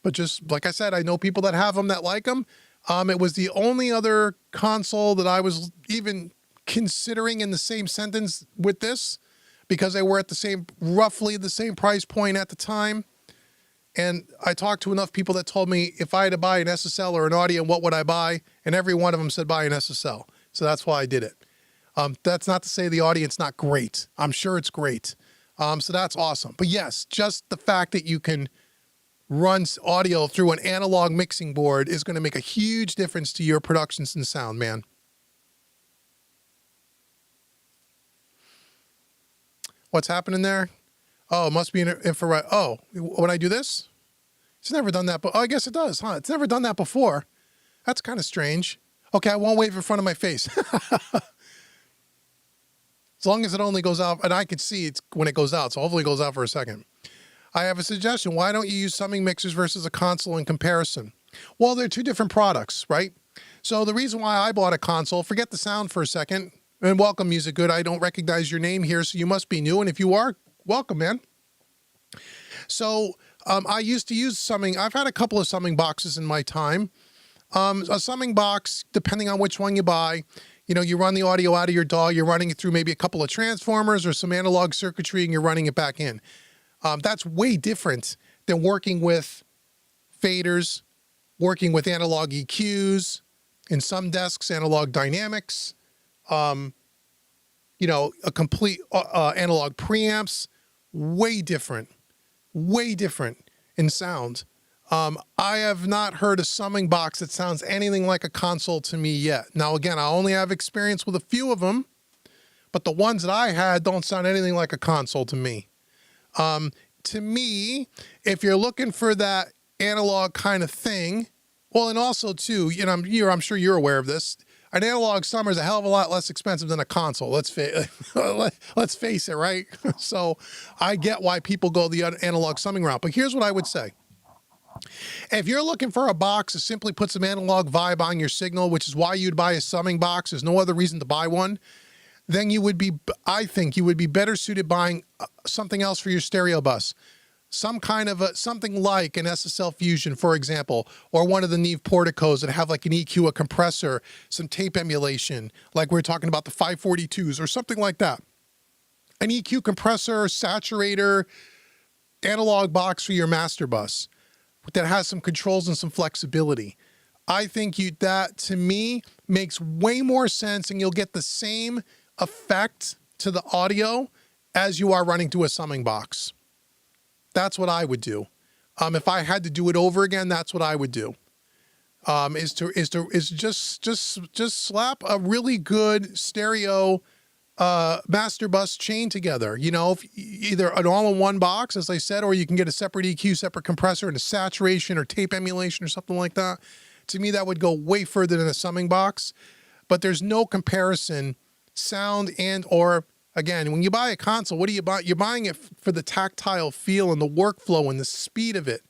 [SPEAKER 1] but just like I said, I know people that have them that like them. It was the only other console that I was even considering in the same sentence with this, because they were at roughly the same price point at the time. And I talked to enough people that told me if I had to buy an SSL or an Audient, what would I buy? And every one of them said buy an SSL. So that's why I did it. That's not to say the Audient's not great. I'm sure it's great. So that's awesome. But yes, just the fact that you can run audio through an analog mixing board is going to make a huge difference to your productions and sound, man. What's happening there? Oh, it must be an infrared. Oh, when I do this? It's never done that, but I guess it does, huh? It's never done that before. That's kind of strange. Okay, I won't wave in front of my face. As long as it only goes out, and I can see it's when it goes out, so hopefully it goes out for a second. I have a suggestion. Why don't you use summing mixers versus a console in comparison? Well, they're two different products, right? So the reason why I bought a console, forget the sound for a second, and welcome, Music Good. I don't recognize your name here, so you must be new, and if you are, welcome, man. So I used to use summing. I've had a couple of summing boxes in my time. A summing box, depending on which one you buy, you run the audio out of your DAW, you're running it through maybe a couple of transformers or some analog circuitry, and you're running it back in. That's way different than working with faders, working with analog EQs, in some desks, analog dynamics, a complete analog preamps, way different in sound. I have not heard a summing box that sounds anything like a console to me yet. Now, again, I only have experience with a few of them, but the ones that I had don't sound anything like a console to me. To me, if you're looking for that analog kind of thing, well, and also too, I'm sure you're aware of this. an analog summer is a hell of a lot less expensive than a console. Let's face it, right? So I get why people go the analog summing route. But here's what I would say. If you're looking for a box to simply put some analog vibe on your signal, which is why you'd buy a summing box, there's no other reason to buy one, then you would be, I think you would be better suited buying something else for your stereo bus. Some kind of something like an SSL Fusion, for example, or one of the Neve Porticos that have like an EQ, a compressor, some tape emulation, like we were talking about the 542s or something like that. An EQ compressor, saturator, analog box for your master bus that has some controls and some flexibility. I think that, to me, makes way more sense, and you'll get the same effect to the audio as you are running through a summing box. That's what I would do. If I had to do it over again, that's what I would do. Is just slap a really good stereo master bus chain together. You know, either an all-in-one box, as I said, or you can get a separate EQ, separate compressor, and a saturation or tape emulation or something like that. To me, that would go way further than a summing box. But there's no comparison, sound and or, again, when you buy a console, what do you buy? You're buying it for the tactile feel and the workflow and the speed of it.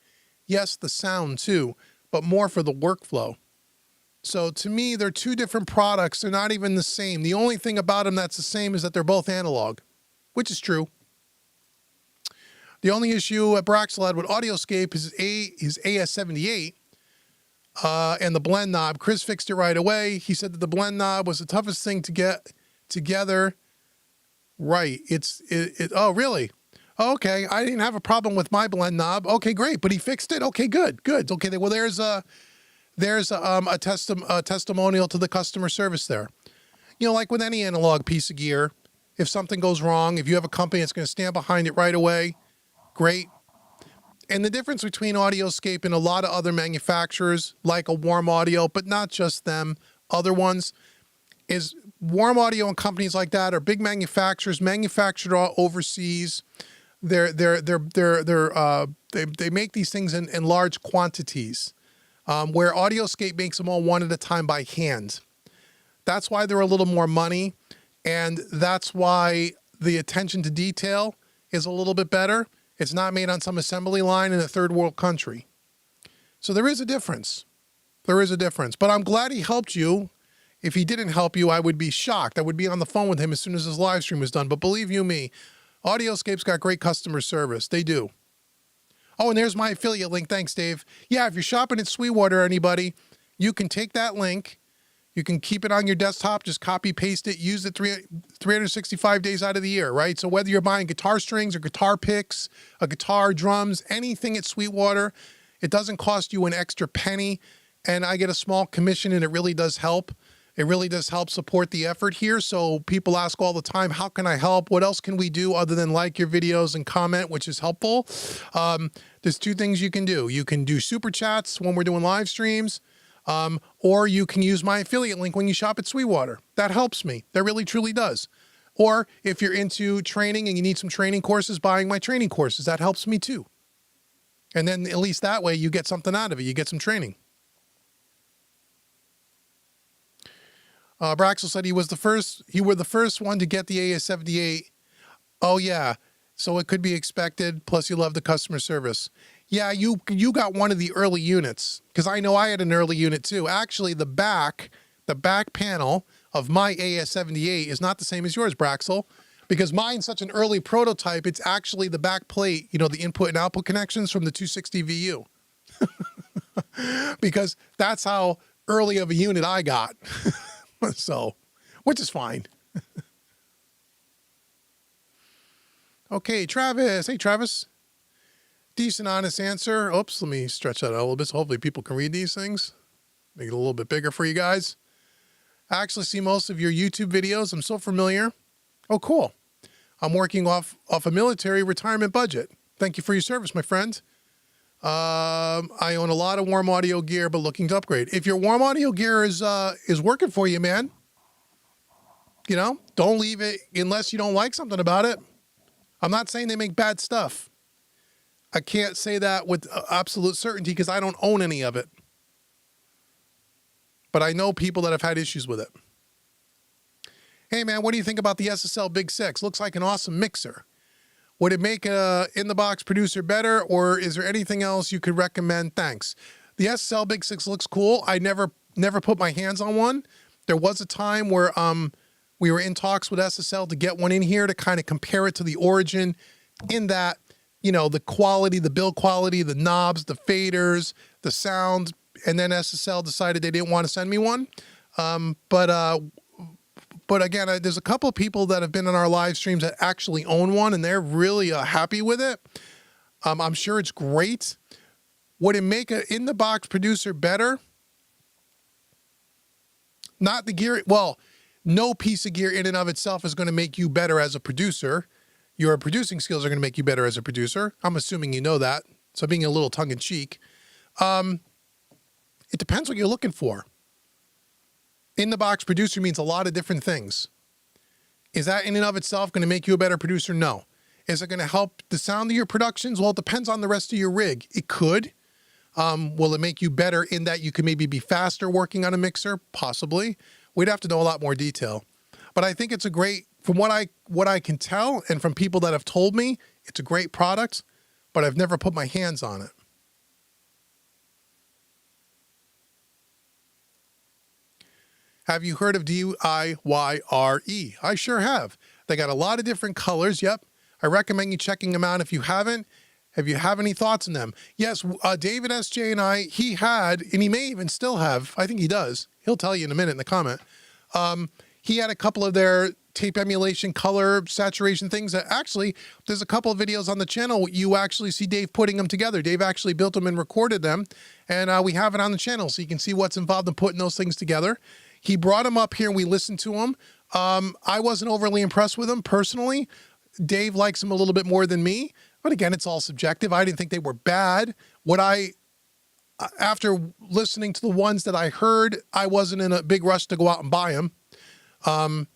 [SPEAKER 1] Yes, the sound too, but more for the workflow. So to me, they're two different products. They're not even the same. The only thing about them that's the same is that they're both analog, which is true. The only issue at Braxel had with Audioscape is his AS78 and the blend knob. Chris fixed it right away. He said that the blend knob was the toughest thing to get together. Right. Oh, really? Okay. I didn't have a problem with my blend knob. Okay, great. But he fixed it. Okay, good. Okay. Well, there's a testimonial to the customer service there. You know, like with any analog piece of gear, if something goes wrong, if you have a company that's going to stand behind it right away, great. And the difference between Audioscape and a lot of other manufacturers, like a Warm Audio, but not just them, other ones, is Warm Audio and companies like that are big manufacturers, manufactured overseas. They make these things in large quantities. Where Audioscape makes them all one at a time by hand. That's why they're a little more money, and that's why the attention to detail is a little bit better. It's not made on some assembly line in a third world country. So there is a difference. There is a difference. But I'm glad he helped you. If he didn't help you, I would be shocked. I would be on the phone with him as soon as his live stream was done. But believe you me, Audioscape's got great customer service. They do. Oh, and there's my affiliate link. Thanks, Dave. Yeah, if you're shopping at Sweetwater, anybody, you can take that link. You can keep it on your desktop, just copy, paste it, use it 365 days out of the year, right? So whether you're buying guitar strings or guitar picks, a guitar, drums, anything at Sweetwater, it doesn't cost you an extra penny. And I get a small commission, and it really does help. It really does help support the effort here. So people ask all the time, how can I help? What else can we do other than like your videos and comment, which is helpful? There's two things you can do. You can do super chats when we're doing live streams, or you can use my affiliate link when you shop at Sweetwater. That helps me. That really, truly does. Or if you're into training and you need some training courses, buying my training courses, that helps me too. And then at least that way you get something out of it. You get some training. Braxel said you were the first one to get the AS78. Oh yeah, so it could be expected. Plus you love the customer service. Yeah, you got one of the early units, because I know I had an early unit too. Actually, the back panel of my AS78 is not the same as yours, Braxel, because mine's such an early prototype. It's actually the back plate, you know, the input and output connections from the 260 VU, because that's how early of a unit I got. So, which is fine. Okay, Travis. Hey, Travis. Decent, honest answer. Oops, let me stretch that out a little bit so hopefully people can read these things. Make it a little bit bigger for you guys. I actually see most of your YouTube videos. I'm so familiar. Oh, cool. I'm working off a military retirement budget. Thank you for your service, my friend. I own a lot of Warm Audio gear, but looking to upgrade. If your Warm Audio gear is working for you, man, you know, don't leave it unless you don't like something about it. I'm not saying they make bad stuff. I can't say that with absolute certainty because I don't own any of it. but I know people that have had issues with it. Hey man, what do you think about the SSL Big 6? Looks like an awesome mixer. Would it make a in-the-box producer better, or is there anything else you could recommend? Thanks. The SSL Big 6 looks cool. I never put my hands on one. There was a time where we were in talks with SSL to get one in here to kind of compare it to the Origin in that, you know, the quality, the build quality, the knobs, the faders, the sound, and then SSL decided they didn't want to send me one. But again, there's a couple of people that have been on our live streams that actually own one, and they're really happy with it. I'm sure it's great. Would it make an in-the-box producer better? Not the gear. Well, no piece of gear in and of itself is going to make you better as a producer. Your producing skills are going to make you better as a producer. I'm assuming you know that. So being a little tongue-in-cheek. It depends what you're looking for. In-the-box producer means a lot of different things. Is that in and of itself going to make you a better producer? No. Is it going to help the sound of your productions? Well, it depends on the rest of your rig. It could. Will it make you better in that you can maybe be faster working on a mixer? Possibly. We'd have to know a lot more detail. But I think it's a great, from what I can tell and from people that have told me, it's a great product, but I've never put my hands on it. Have you heard of DIYRE? I sure have. They got a lot of different colors. Yep. I recommend you checking them out if you haven't. Have you have any thoughts on them? Yes, David SJ and I, he had, and he may even still have, I think he does. He'll tell you in a minute in the comment. He had a couple of their tape emulation, color, saturation things that actually, there's a couple of videos on the channel. You actually see Dave putting them together. Dave actually built them and recorded them. And we have it on the channel so you can see what's involved in putting those things together. He brought them up here and we listened to them. I wasn't overly impressed with them personally. Dave likes them a little bit more than me. But again, it's all subjective. I didn't think they were bad. After listening to the ones that I heard, I wasn't in a big rush to go out and buy them. But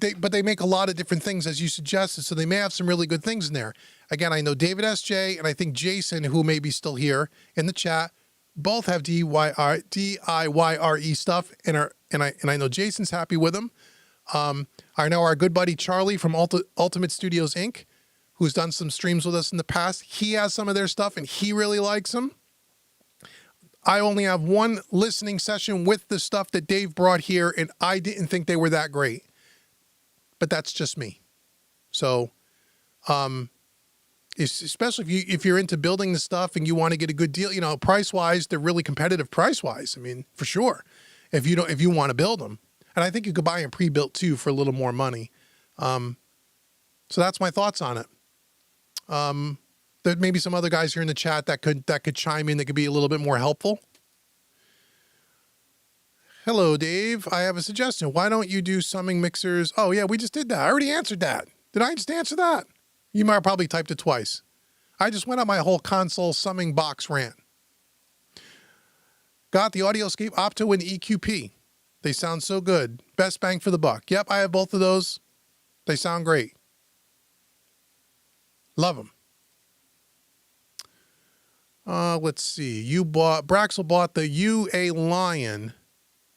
[SPEAKER 1] they make a lot of different things as you suggested. So they may have some really good things in there. Again, I know David SJ and I think Jason, who may be still here in the chat, both have DIYRE stuff, and I know Jason's happy with them. I know our good buddy Charlie from Ultimate Studios Inc., who's done some streams with us in the past. He has some of their stuff, and he really likes them. I only have one listening session with the stuff that Dave brought here, and I didn't think they were that great. But that's just me. So, especially if you're into building the stuff and you want to get a good deal, you know, price-wise, they're really competitive price-wise. I mean, for sure, if you want to build them. And I think you could buy them pre-built too for a little more money. So that's my thoughts on it. There may be some other guys here in the chat that could chime in, that could be a little bit more helpful. Hello, Dave. I have a suggestion. Why don't you do summing mixers? Oh yeah, we just did that. I already answered that. Did I just answer that? You might have probably typed it twice. I just went on my whole console summing box rant. Got the Audioscape Opto and the EQP. They sound so good. Best bang for the buck. Yep, I have both of those. They sound great. Love them. Let's see. Braxel bought the UA Lion.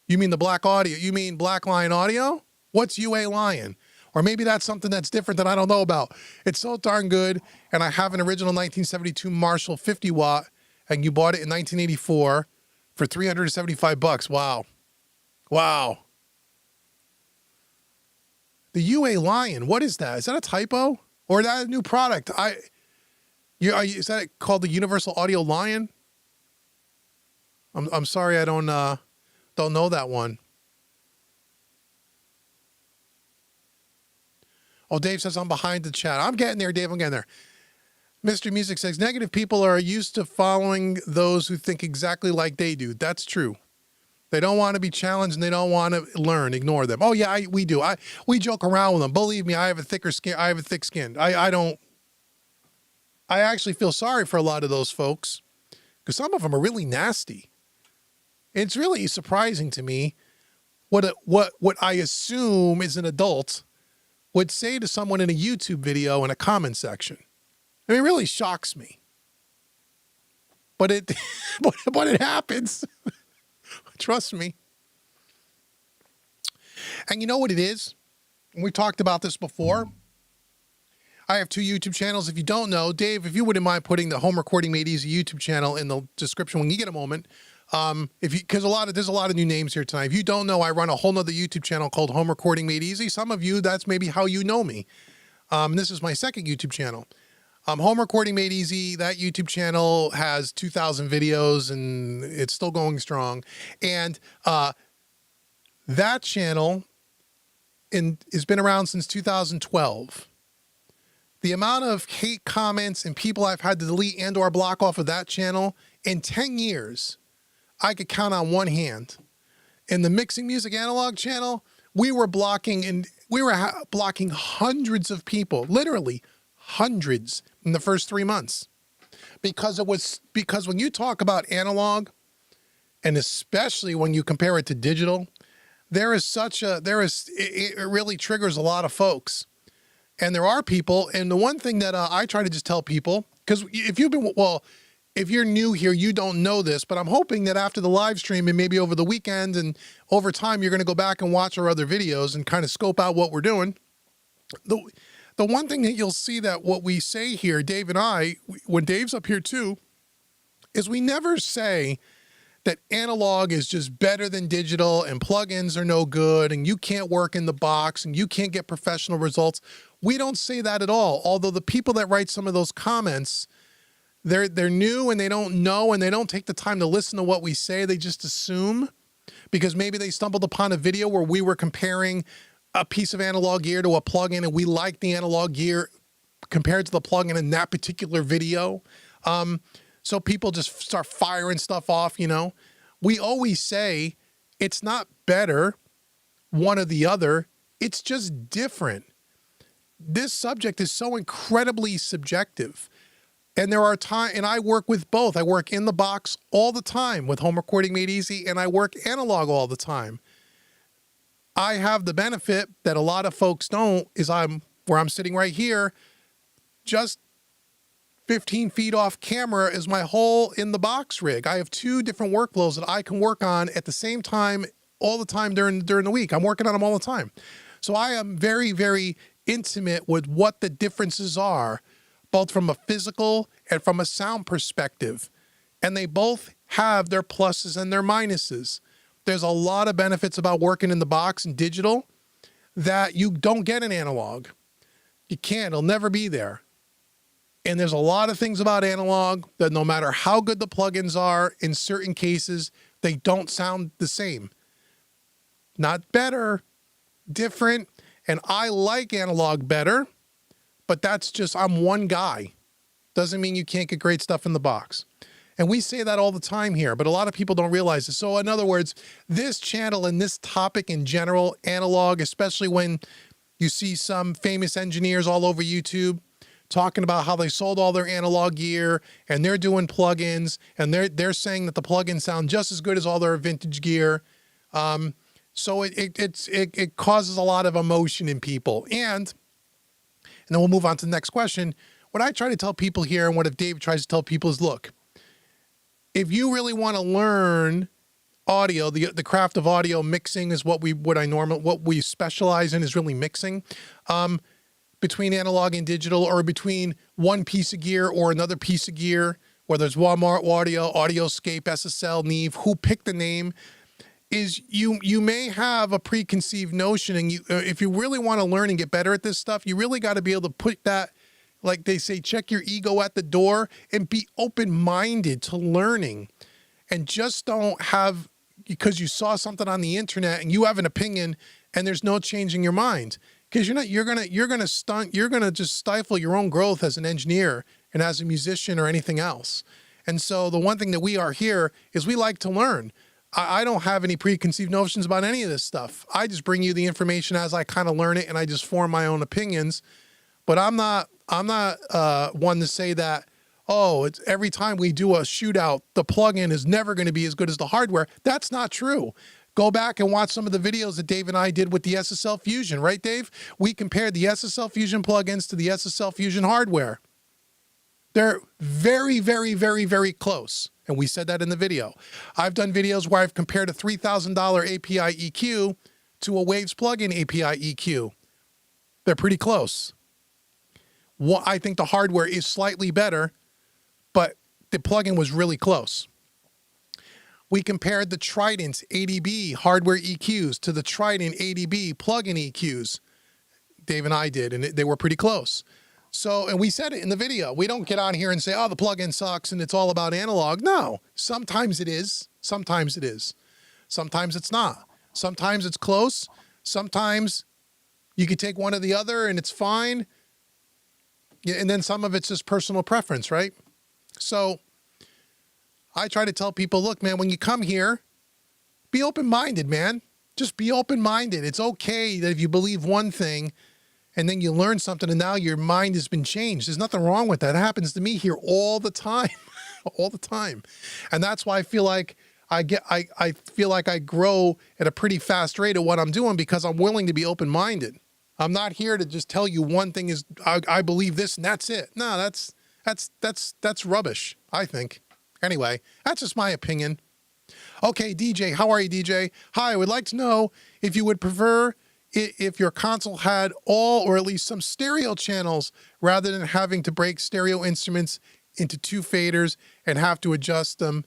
[SPEAKER 1] You mean the Black Audio? You mean Black Lion Audio? What's UA Lion? Or maybe that's something that's different that I don't know about. It's so darn good. And I have an original 1972 Marshall 50 watt, and you bought it in 1984 for $375. Wow. Wow. The UA Lion. What is that? Is that a typo? Or is that a new product? Is that called the Universal Audio Lion? I'm sorry, I don't know that one. Oh, Dave says I'm behind the chat. I'm getting there, Dave. I'm getting there. Mr. Music says negative people are used to following those who think exactly like they do. That's true. They don't want to be challenged and they don't want to learn. Ignore them. Oh yeah, we do. We joke around with them. Believe me, I have a thicker skin. I have a thick skin. I actually feel sorry for a lot of those folks because some of them are really nasty. It's really surprising to me what I assume is an adult would say to someone in a YouTube video in a comment section. I mean, it really shocks me. But it happens. Trust me. And you know what it is? We talked about this before. I have 2 YouTube channels. If you don't know, Dave, if you wouldn't mind putting the Home Recording Made Easy YouTube channel in the description when you get a moment. Because there's a lot of new names here tonight. If you don't know, I run a whole nother YouTube channel called Home Recording Made Easy. Some of you, that's maybe how you know me. This is my second YouTube channel. Home Recording Made Easy, that YouTube channel has 2,000 videos and it's still going strong. And that channel has been around since 2012. The amount of hate comments and people I've had to delete and or block off of that channel in 10 years, I could count on one hand. In the Mixing Music Analog channel, we were blocking hundreds of people, literally hundreds in the first 3 months. Because when you talk about analog, and especially when you compare it to digital, it really triggers a lot of folks. And there are people, and the one thing that I try to just tell people, because if you're new here, you don't know this, but I'm hoping that after the live stream and maybe over the weekend and over time, you're going to go back and watch our other videos and kind of scope out what we're doing. The one thing that you'll see that what we say here, Dave and I, when Dave's up here too, is we never say that analog is just better than digital and plugins are no good and you can't work in the box and you can't get professional results. We don't say that at all. Although the people that write some of those comments, they're new and they don't know and they don't take the time to listen to what we say. They just assume because maybe they stumbled upon a video where we were comparing a piece of analog gear to a plugin and we like the analog gear compared to the plugin in that particular video. So people just start firing stuff off, you know. We always say it's not better, one or the other. It's just different. This subject is so incredibly subjective. And there are times, and I work with both. I work in the box all the time with Home Recording Made Easy, and I work analog all the time. I have the benefit that a lot of folks don't, is where I'm sitting right here, just 15 feet off camera is my whole in the box rig. I have 2 different workflows that I can work on at the same time, all the time during the week. I'm working on them all the time. So I am very, very intimate with what the differences are, both from a physical and from a sound perspective. And they both have their pluses and their minuses. There's a lot of benefits about working in the box and digital that you don't get in analog. You can't, it'll never be there. And there's a lot of things about analog that no matter how good the plugins are, in certain cases, they don't sound the same. Not better, different. And I like analog better, but that's just, I'm one guy. Doesn't mean you can't get great stuff in the box. And we say that all the time here, but a lot of people don't realize it. So in other words, this channel and this topic in general, analog, especially when you see some famous engineers all over YouTube talking about how they sold all their analog gear and they're doing plugins and they're saying that the plugins sound just as good as all their vintage gear. So it causes a lot of emotion in people. And then we'll move on to the next question. What I try to tell people here, and what if Dave tries to tell people, is look, if you really want to learn audio, the craft of audio mixing is what we specialize in, is really mixing. Between analog and digital, or between one piece of gear or another piece of gear, whether it's Walmart Audio, Audioscape, SSL, Neve, who picked the name, is you may have a preconceived notion, and if you really want to learn and get better at this stuff, you really got to be able to put that, like they say, check your ego at the door and be open-minded to learning, and just don't have, because you saw something on the internet and you have an opinion and there's no changing your mind. Because you're gonna just stifle your own growth as an engineer and as a musician or anything else. And so the one thing that we are here is we like to learn. I don't have any preconceived notions about any of this stuff. I just bring you the information as I kind of learn it, and I just form my own opinions. But I'm not one to say that, oh, it's every time we do a shootout, the plugin is never going to be as good as the hardware. That's not true. Go back and watch some of the videos that Dave and I did with the SSL Fusion, right, Dave? We compared the SSL Fusion plugins to the SSL Fusion hardware. They're very, very, very, very close. And we said that in the video. I've done videos where I've compared a $3,000 API EQ to a Waves plugin API EQ. They're pretty close. I think the hardware is slightly better, but the plugin was really close. We compared the Trident ADB hardware EQs to the Trident ADB plugin EQs. Dave and I did, and they were pretty close. So, and we said it in the video. We don't get on here and say, oh, the plugin sucks and it's all about analog. No, sometimes it is. Sometimes it is. Sometimes it's not. Sometimes it's close. Sometimes you could take one or the other and it's fine. Yeah, and then some of it's just personal preference, right? So I try to tell people, look, man, when you come here, be open-minded, man. Just be open-minded. It's okay that if you believe one thing and then you learn something and now your mind has been changed. There's nothing wrong with that. It happens to me here all the time, all the time. And that's why I feel like I feel like I grow at a pretty fast rate at what I'm doing because I'm willing to be open-minded. I'm not here to just tell you one thing is I believe this and that's it. No, that's rubbish, I think. Anyway, that's just my opinion. Okay, DJ, how are you, DJ? Hi, I would like to know if you would prefer if your console had all or at least some stereo channels rather than having to break stereo instruments into two faders and have to adjust them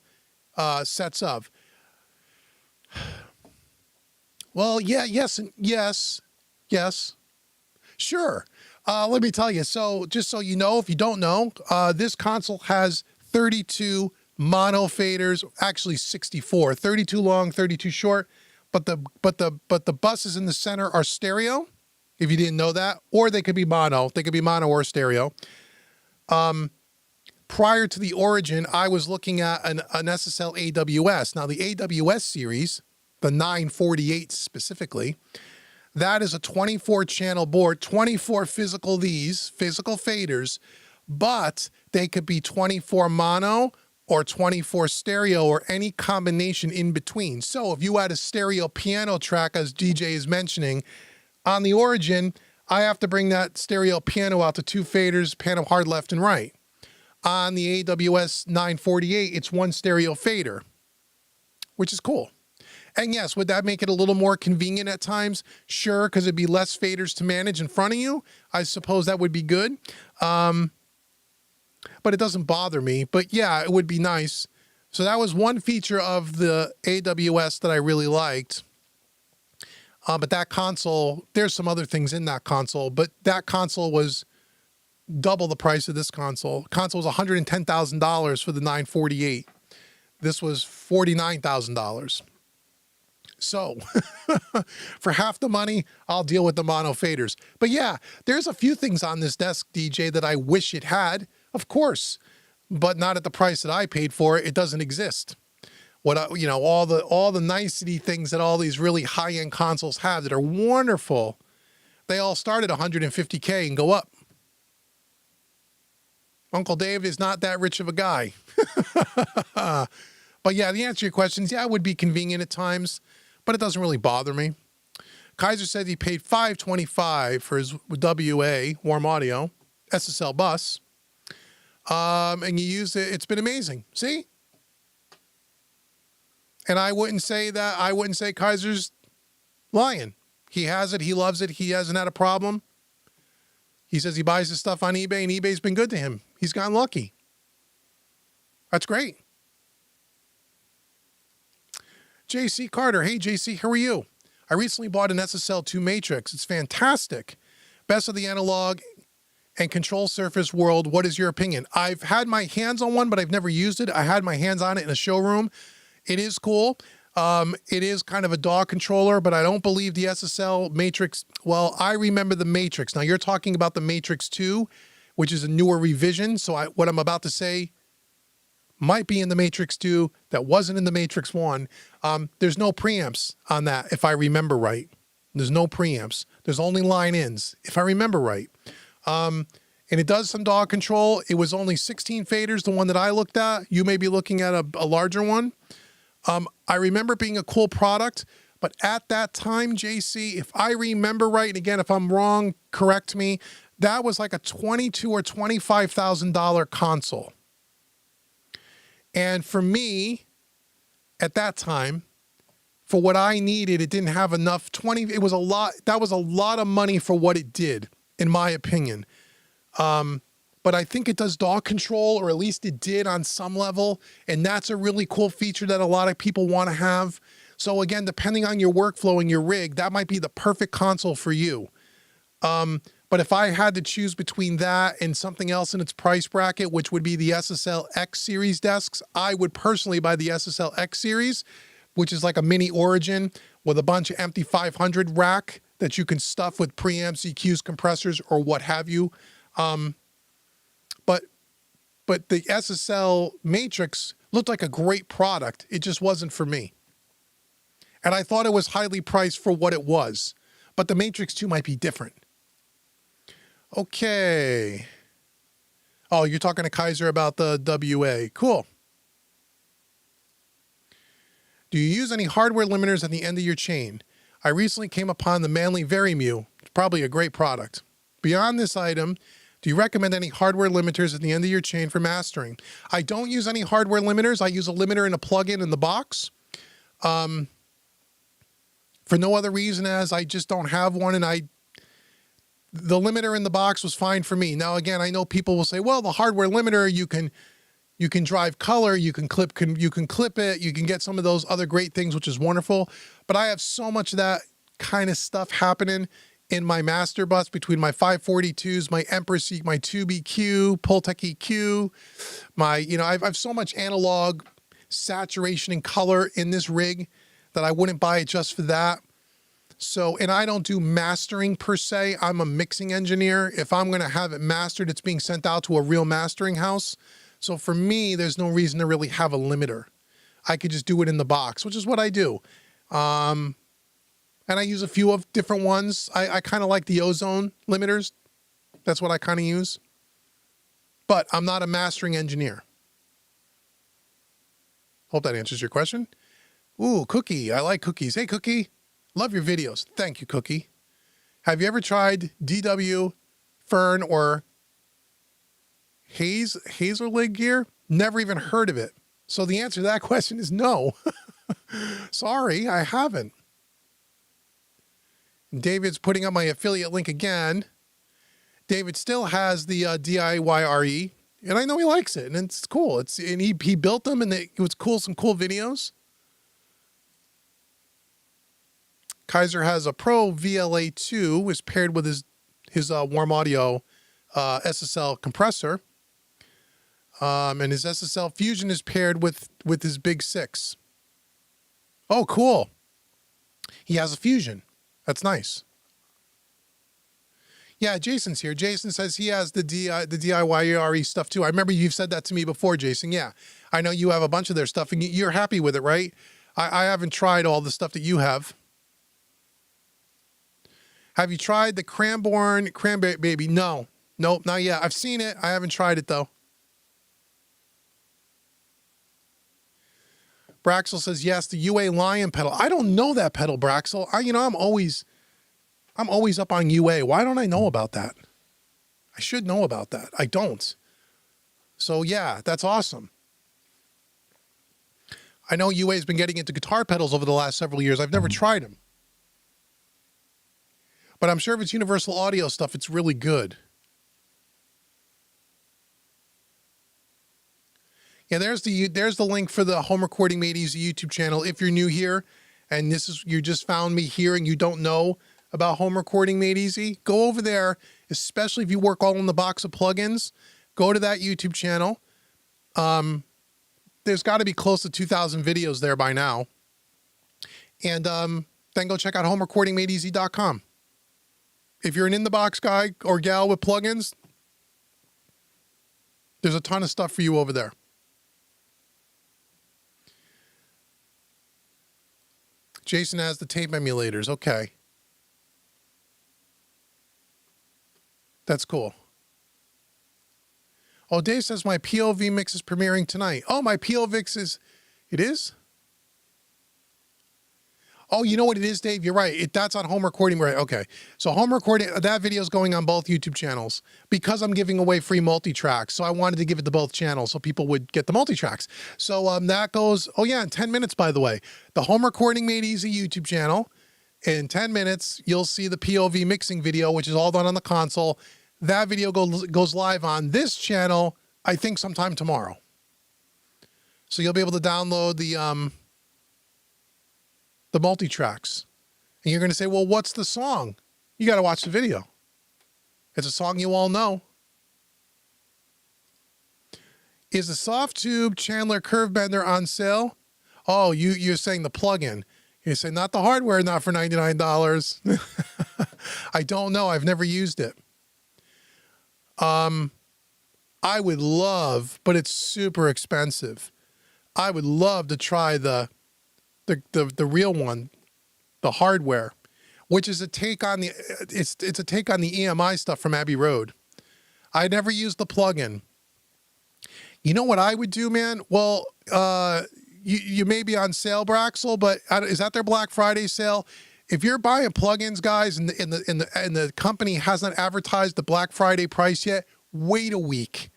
[SPEAKER 1] sets of. Well, yeah, yes, and yes. Sure. Let me tell you. So just so you know, if you don't know, this console has 32 mono faders, actually 64, 32 long, 32 short, but the buses in the center are stereo, if you didn't know that, or they could be mono. They could be mono or stereo. Prior to the Origin, I was looking at an SSL AWS. Now the AWS series, the 948 specifically, that is a 24 channel board, 24 physical faders, but they could be 24 mono or 24 stereo or any combination in between. So if you had a stereo piano track, as DJ is mentioning, on the Origin, I have to bring that stereo piano out to two faders, piano hard left and right. On the AWS 948, it's one stereo fader, which is cool. And yes, would that make it a little more convenient at times? Sure, because it'd be less faders to manage in front of you. I suppose that would be good. But it doesn't bother me. But yeah, it would be nice. So that was one feature of the AWS that I really liked. But that console, there's some other things in that console, but that console was double the price of this console. Console was $110,000 for the 948. This was $49,000. So for half the money, I'll deal with the mono faders. But yeah, there's a few things on this desk, DJ, that I wish it had, of course, but not at the price that I paid for it. It doesn't exist. All the nicety things that all these really high-end consoles have that are wonderful, they all start at $150K and go up. Uncle Dave is not that rich of a guy. But yeah, the answer to your questions, yeah, it would be convenient at times, but it doesn't really bother me. Kaiser said he paid $525 for his WA, Warm Audio, SSL bus. And you used it, it's been amazing. See? And I wouldn't say Kaiser's lying. He has it, he loves it, he hasn't had a problem. He says he buys his stuff on eBay and eBay's been good to him. He's gotten lucky. That's great. JC Carter. Hey, JC, how are you? I recently bought an SSL2 Matrix. It's fantastic. Best of the analog and control surface world. What is your opinion? I've had my hands on one, but I've never used it. I had my hands on it in a showroom. It is cool. It is kind of a DAW controller, but I don't believe the SSL Matrix. Well, I remember the Matrix. Now you're talking about the Matrix 2, which is a newer revision. So what I'm about to say might be in the Matrix 2 that wasn't in the Matrix 1. There's no preamps on that, if I remember right. There's no preamps. There's only line ins, if I remember right. And it does some DAW control. It was only 16 faders, the one that I looked at. You may be looking at a larger one. I remember it being a cool product, but at that time, JC, if I remember right, and again, if I'm wrong, correct me, that was like a $22,000 or $25,000 console. And for me, at that time, for what I needed, it didn't have enough. It was a lot. That was a lot of money for what it did, in my opinion. But I think it does dog control, or at least it did on some level. And that's a really cool feature that a lot of people want to have. So again, depending on your workflow and your rig, that might be the perfect console for you. But if I had to choose between that and something else in its price bracket, which would be the SSL X series desks, I would personally buy the SSL X series, which is like a mini Origin with a bunch of empty 500 rack that you can stuff with preamps, EQs, compressors, or what have you. But the SSL Matrix looked like a great product. It just wasn't for me. And I thought it was highly priced for what it was. But the Matrix 2 might be different. Okay. Oh, you're talking to Kaiser about the WA. Cool. Do you use any hardware limiters at the end of your chain? I recently came upon the Manley Varimu. It's probably a great product. Beyond this item, do you recommend any hardware limiters at the end of your chain for mastering? I don't use any hardware limiters. I use a limiter and a plugin in the box. For no other reason as I just don't have one, and the limiter in the box was fine for me. Now, again, I know people will say, well, the hardware limiter, you can drive color, you can clip it, you can get some of those other great things, which is wonderful. But I have so much of that kind of stuff happening in my master bus between my 542s, my Empress, my Tube EQ, Pultec EQ, I have so much analog saturation and color in this rig that I wouldn't buy it just for that. So, and I don't do mastering per se. I'm a mixing engineer. If I'm going to have it mastered, it's being sent out to a real mastering house. So for me, there's no reason to really have a limiter. I could just do it in the box, which is what I do. And I use a few of different ones. I kind of like the ozone limiters. That's what I kind of use. But I'm not a mastering engineer. Hope that answers your question. Ooh, Cookie. I like cookies. Hey, Cookie. Love your videos. Thank you, Cookie. Have you ever tried DW, Fern, or Hazelrig gear? Never even heard of it. So the answer to that question is no. Sorry, I haven't. David's putting up my affiliate link again. David still has the DIY-RE, and I know he likes it, and it's cool. And he built them, and it was cool. Some cool videos. Kaiser has a Pro VLA2, is paired with his Warm Audio SSL compressor, and his SSL Fusion is paired with his Big 6. Oh, cool. He has a Fusion. That's nice. Yeah, Jason's here. Jason says he has the DIY-RE stuff too. I remember you've said that to me before, Jason. Yeah, I know you have a bunch of their stuff, and you're happy with it, right? I haven't tried all the stuff that you have. Have you tried the Cranberry Baby? No. Nope, not yet. I've seen it. I haven't tried it, though. Braxel says, yes, the UA Lion pedal. I don't know that pedal, Braxel. I'm always up on UA. Why don't I know about that? I should know about that. I don't. So, yeah, that's awesome. I know UA has been getting into guitar pedals over the last several years. I've never tried them. But I'm sure if it's Universal Audio stuff, it's really good. Yeah, there's the link for the Home Recording Made Easy YouTube channel. If you're new here and you just found me here and you don't know about Home Recording Made Easy, go over there, especially if you work all in the box of plugins. Go to that YouTube channel. There's got to be close to 2,000 videos there by now. And then go check out homerecordingmadeeasy.com. If you're an in-the-box guy or gal with plugins, there's a ton of stuff for you over there. Jason has the tape emulators. Okay. That's cool. Oh, Dave says my POV mix is premiering tonight. Oh, my POV mix is... It is? Oh, you know what it is, Dave? You're right. That's on home recording, right? Okay. So home recording, that video is going on both YouTube channels because I'm giving away free multi-tracks. So I wanted to give it to both channels so people would get the multi-tracks. So that goes, oh yeah, in 10 minutes, by the way. The home recording made easy YouTube channel. In 10 minutes, you'll see the POV mixing video, which is all done on the console. That video goes live on this channel, I think sometime tomorrow. So you'll be able to download the multi-tracks. And you're going to say, well, what's the song? You got to watch the video. It's a song you all know. Is the soft tube Chandler curve bender on sale? Oh, you're saying the plug-in. You're saying not the hardware, not for $99. I don't know. I've never used it. I would love, but it's super expensive. I would love to try the real one, the hardware, which is a take on the it's a take on the EMI stuff from Abbey Road. I never used the plugin. You know what I would do, man? Well, you may be on sale, Braxel, but is that their Black Friday sale? If you're buying plugins, guys, and the company hasn't advertised the Black Friday price yet, wait a week,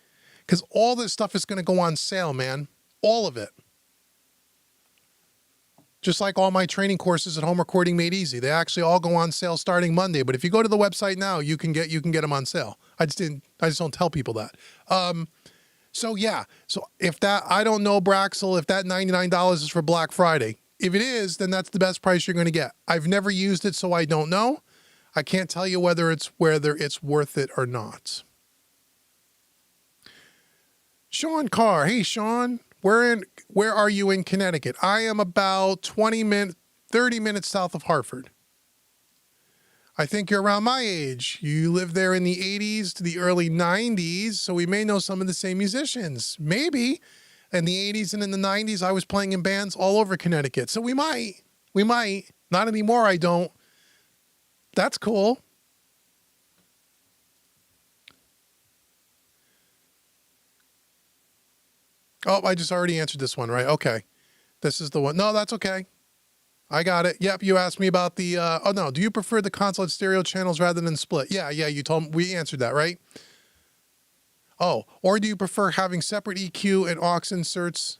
[SPEAKER 1] because all this stuff is going to go on sale, man. All of it. Just like all my training courses at Home Recording Made Easy, they actually all go on sale starting Monday. But if you go to the website now, you can get them on sale. I just don't tell people that. So yeah. So if that, I don't know, Braxel, if that $99 is for Black Friday. If it is, then that's the best price you're going to get. I've never used it, so I don't know. I can't tell you whether it's worth it or not. Sean Carr. Hey, Sean. Where are you in Connecticut? I am about 30 minutes south of Hartford. I think you're around my age. You lived there in the 80s to the early 90s, so we may know some of the same musicians. Maybe. In the 80s and in the 90s, I was playing in bands all over Connecticut. So we might. Not anymore, I don't. That's cool. Oh, I just already answered this one, right? Okay. This is the one. No, that's okay. I got it. Yep, you asked me about the, oh no, do you prefer the console stereo channels rather than split? Yeah, you told me, we answered that, right? Oh, or do you prefer having separate EQ and aux inserts?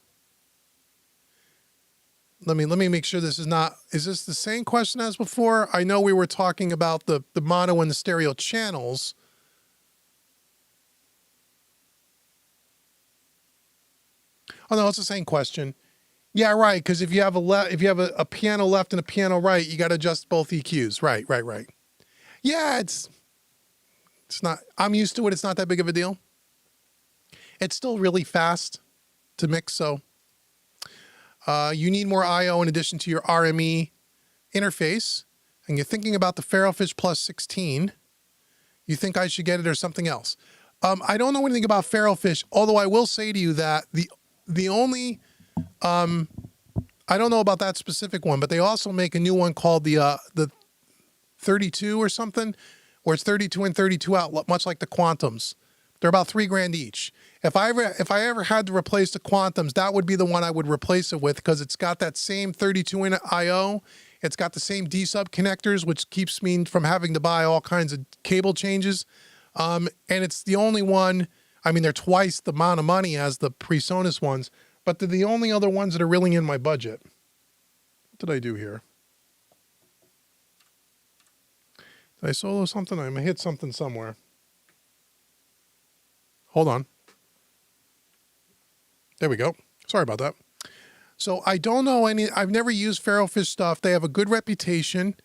[SPEAKER 1] Let me make sure this is this the same question as before? I know we were talking about the mono and the stereo channels. Oh no, it's the same question. Yeah, right. Because if you have a piano left and a piano right, you got to adjust both EQs. Right. Yeah, it's not. I'm used to it. It's not that big of a deal. It's still really fast to mix. So you need more I/O in addition to your RME interface, and you're thinking about the Ferrofish Plus 16. You think I should get it or something else? I don't know anything about Ferrofish, although I will say to you that the only, I don't know about that specific one, but they also make a new one called the 32 or something, where it's 32 in, 32 out, much like the Quantums. They're about $3,000 each. If I ever had to replace the Quantums, that would be the one I would replace it with, because it's got that same 32 in I/O. It's got the same D-sub connectors, which keeps me from having to buy all kinds of cable changes. And it's the only one. I mean, they're twice the amount of money as the PreSonus ones, but they're the only other ones that are really in my budget. What did I do here? Did I solo something? I hit something somewhere. Hold on. There we go. Sorry about that. So I don't know I've never used Ferrofish stuff. They have a good reputation.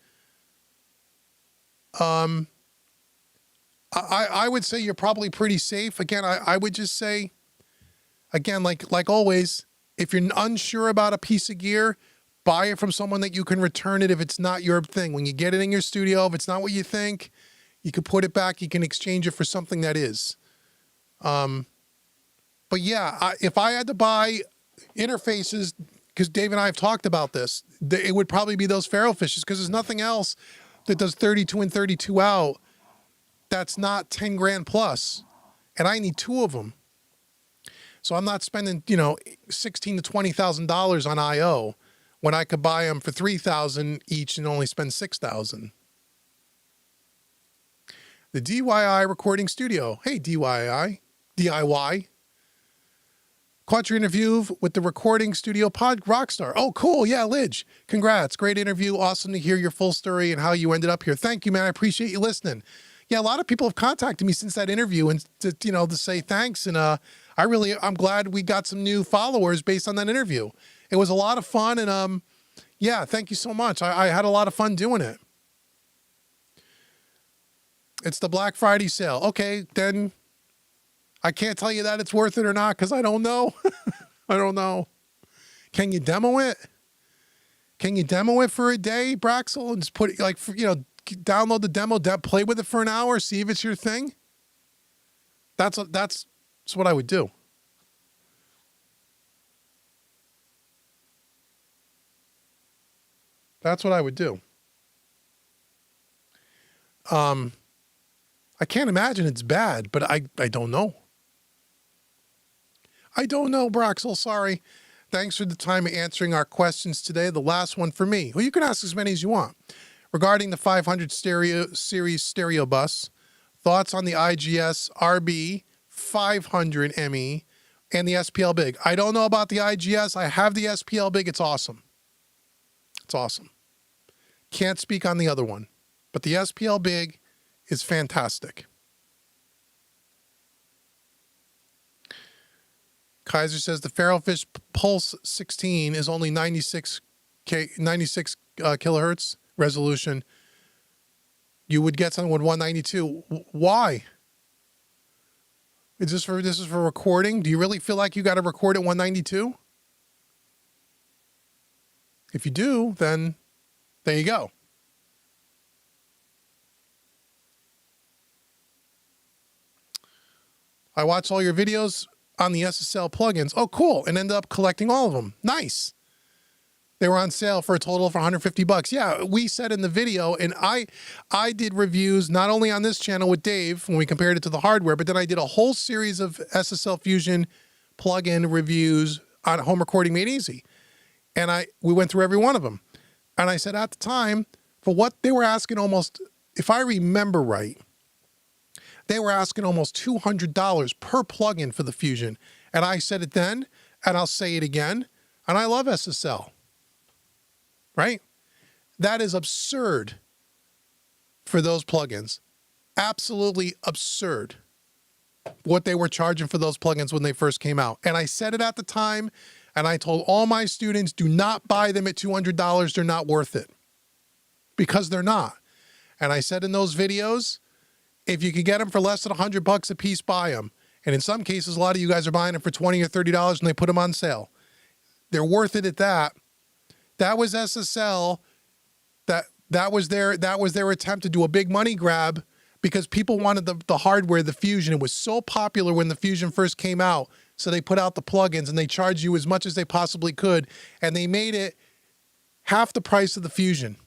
[SPEAKER 1] I would say you're probably pretty safe. Again, I would just say, again, like always, if you're unsure about a piece of gear, buy it from someone that you can return it if it's not your thing. When you get it in your studio, if it's not what you think, you can put it back. You can exchange it for something that is. But yeah, if I had to buy interfaces, because Dave and I have talked about this, it would probably be those Ferrofishes, because there's nothing else that does 32 in, 32 out that's not 10 grand plus, and I need two of them. So I'm not spending, $16,000 to $20,000 on I/O when I could buy them for $3,000 each and only spend $6,000. The DIY Recording Studio. Hey, DIY. Caught your interview with the Recording Studio Rockstar. Oh, cool. Yeah, Lidge. Congrats. Great interview. Awesome to hear your full story and how you ended up here. Thank you, man. I appreciate you listening. Yeah, a lot of people have contacted me since that interview and to say thanks. And I'm glad we got some new followers based on that interview. It was a lot of fun. And yeah, thank you so much. I had a lot of fun doing it. It's the Black Friday sale. Okay, then I can't tell you that it's worth it or not because I don't know. I don't know. Can you demo it? Can you demo it for a day, Braxel, and just put it download the demo, play with it for an hour, see if it's your thing? That's what I would do. That's what I would do. I can't imagine it's bad, but I don't know. I don't know, Braxel. Sorry. Thanks for the time answering our questions today. The last one for me. Well, you can ask as many as you want. Regarding the 500 series stereo bus, thoughts on the IGS RB 500 ME and the SPL Big. I don't know about the IGS. I have the SPL Big. It's awesome. It's awesome. Can't speak on the other one, but the SPL Big is fantastic. Kaiser says the Ferrofish Pulse 16 is only 96 kilohertz resolution. You would get something with 192. Why? This is for recording? Do you really feel like you got to record at 192? If you do, then there you go. I watched all your videos on the SSL plugins. Oh, cool. And ended up collecting all of them. Nice. They were on sale for a total of $150. Yeah, we said in the video, and I did reviews not only on this channel with Dave when we compared it to the hardware, but then I did a whole series of SSL Fusion plugin reviews on Home Recording Made Easy. And we went through every one of them. And I said at the time, for what they were asking almost, if I remember right, they were asking almost $200 per plugin for the Fusion. And I said it then, and I'll say it again, and I love SSL. Right? That is absurd for those plugins. Absolutely absurd what they were charging for those plugins when they first came out. And I said it at the time, and I told all my students, do not buy them at $200. They're not worth it. Because they're not. And I said in those videos, if you could get them for less than $100 a piece, buy them. And in some cases, a lot of you guys are buying them for $20 or $30 and they put them on sale. They're worth it at that. That was SSL. That was their attempt to do a big money grab because people wanted the hardware, the Fusion. It was so popular when the Fusion first came out. So they put out the plugins and they charged you as much as they possibly could. And they made it half the price of the Fusion.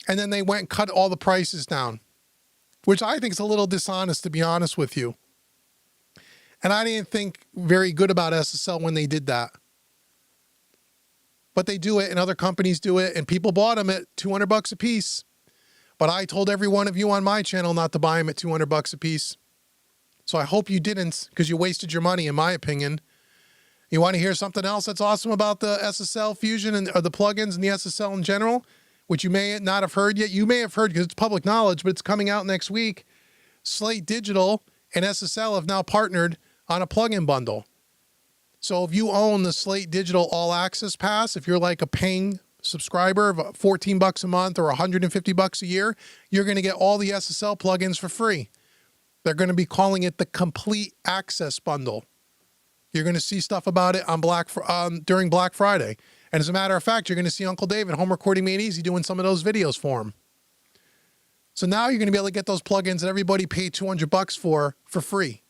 [SPEAKER 1] And then they went and cut all the prices down, which I think is a little dishonest, to be honest with you. And I didn't think very good about SSL when they did that. But they do it, and other companies do it, and people bought them at $200 a piece. But I told every one of you on my channel not to buy them at $200 a piece. So I hope you didn't, because you wasted your money, in my opinion. You want to hear something else that's awesome about the SSL Fusion or the plugins and the SSL in general, which you may not have heard yet? You may have heard because it's public knowledge, but it's coming out next week. Slate Digital and SSL have now partnered on a plugin bundle. So if you own the Slate Digital All Access Pass, if you're like a paying subscriber of $14 a month or $150 a year, you're going to get all the SSL plugins for free. They're going to be calling it the Complete Access Bundle. You're going to see stuff about it on during Black Friday. And as a matter of fact, you're going to see Uncle Dave at Home Recording Made Easy doing some of those videos for him. So now you're going to be able to get those plugins that everybody paid $200 for free.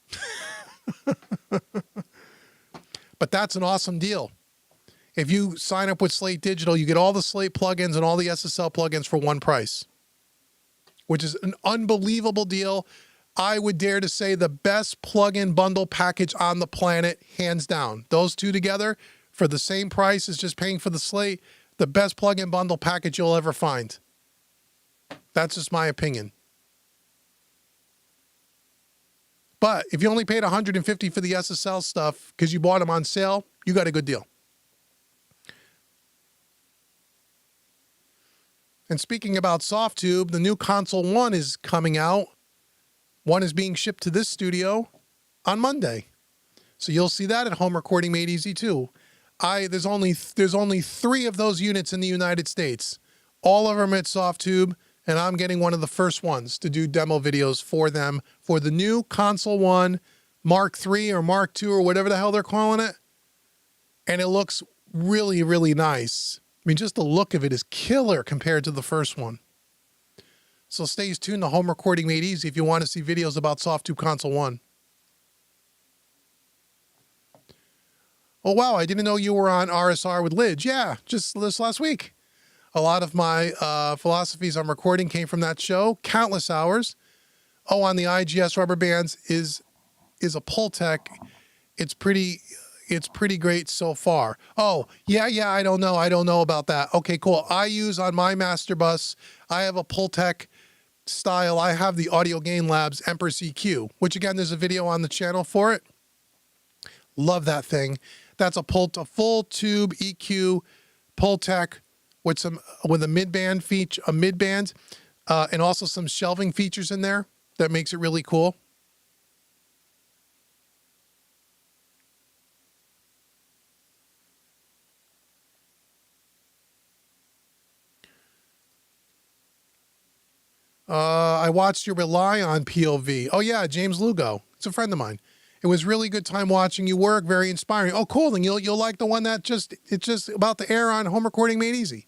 [SPEAKER 1] But that's an awesome deal. If you sign up with Slate Digital, you get all the Slate plugins and all the SSL plugins for one price, which is an unbelievable deal. I would dare to say the best plugin bundle package on the planet, hands down. Those two together, for the same price as just paying for the slate, the best plug-in bundle package you'll ever find. That's just my opinion. But if you only paid $150 for the SSL stuff because you bought them on sale, you got a good deal. And speaking about SoftTube, the new Console 1 is coming out. One is being shipped to this studio on Monday. So you'll see that at Home Recording Made Easy too. There's only 3 of those units in the United States. All of them at SoftTube, and I'm getting one of the first ones to do demo videos for them for the new Console 1 Mark III or Mark II or whatever the hell they're calling it. And it looks really, really nice. I mean, just the look of it is killer compared to the first one. So stay tuned to Home Recording Made Easy if you want to see videos about SoftTube Console 1. Oh, wow, I didn't know you were on RSR with Lidge. Yeah, just this last week. A lot of my philosophies on recording came from that show, countless hours. Oh, on the IGS rubber bands is a Pultec. It's pretty great so far. Oh, yeah, I don't know about that. Okay, cool. I use on my master bus, I have a Pultec style. I have the Audio Gain Labs Empress EQ, which again, there's a video on the channel for it. Love that thing. That's a full tube EQ Pultec with a mid-band feature, and also some shelving features in there that makes it really cool. I watched your Rely on POV. Oh yeah, James Lugo. It's a friend of mine. It was really good time watching you work. Very inspiring. Oh, cool. Then you'll like the one that it's just about to air on Home Recording Made Easy.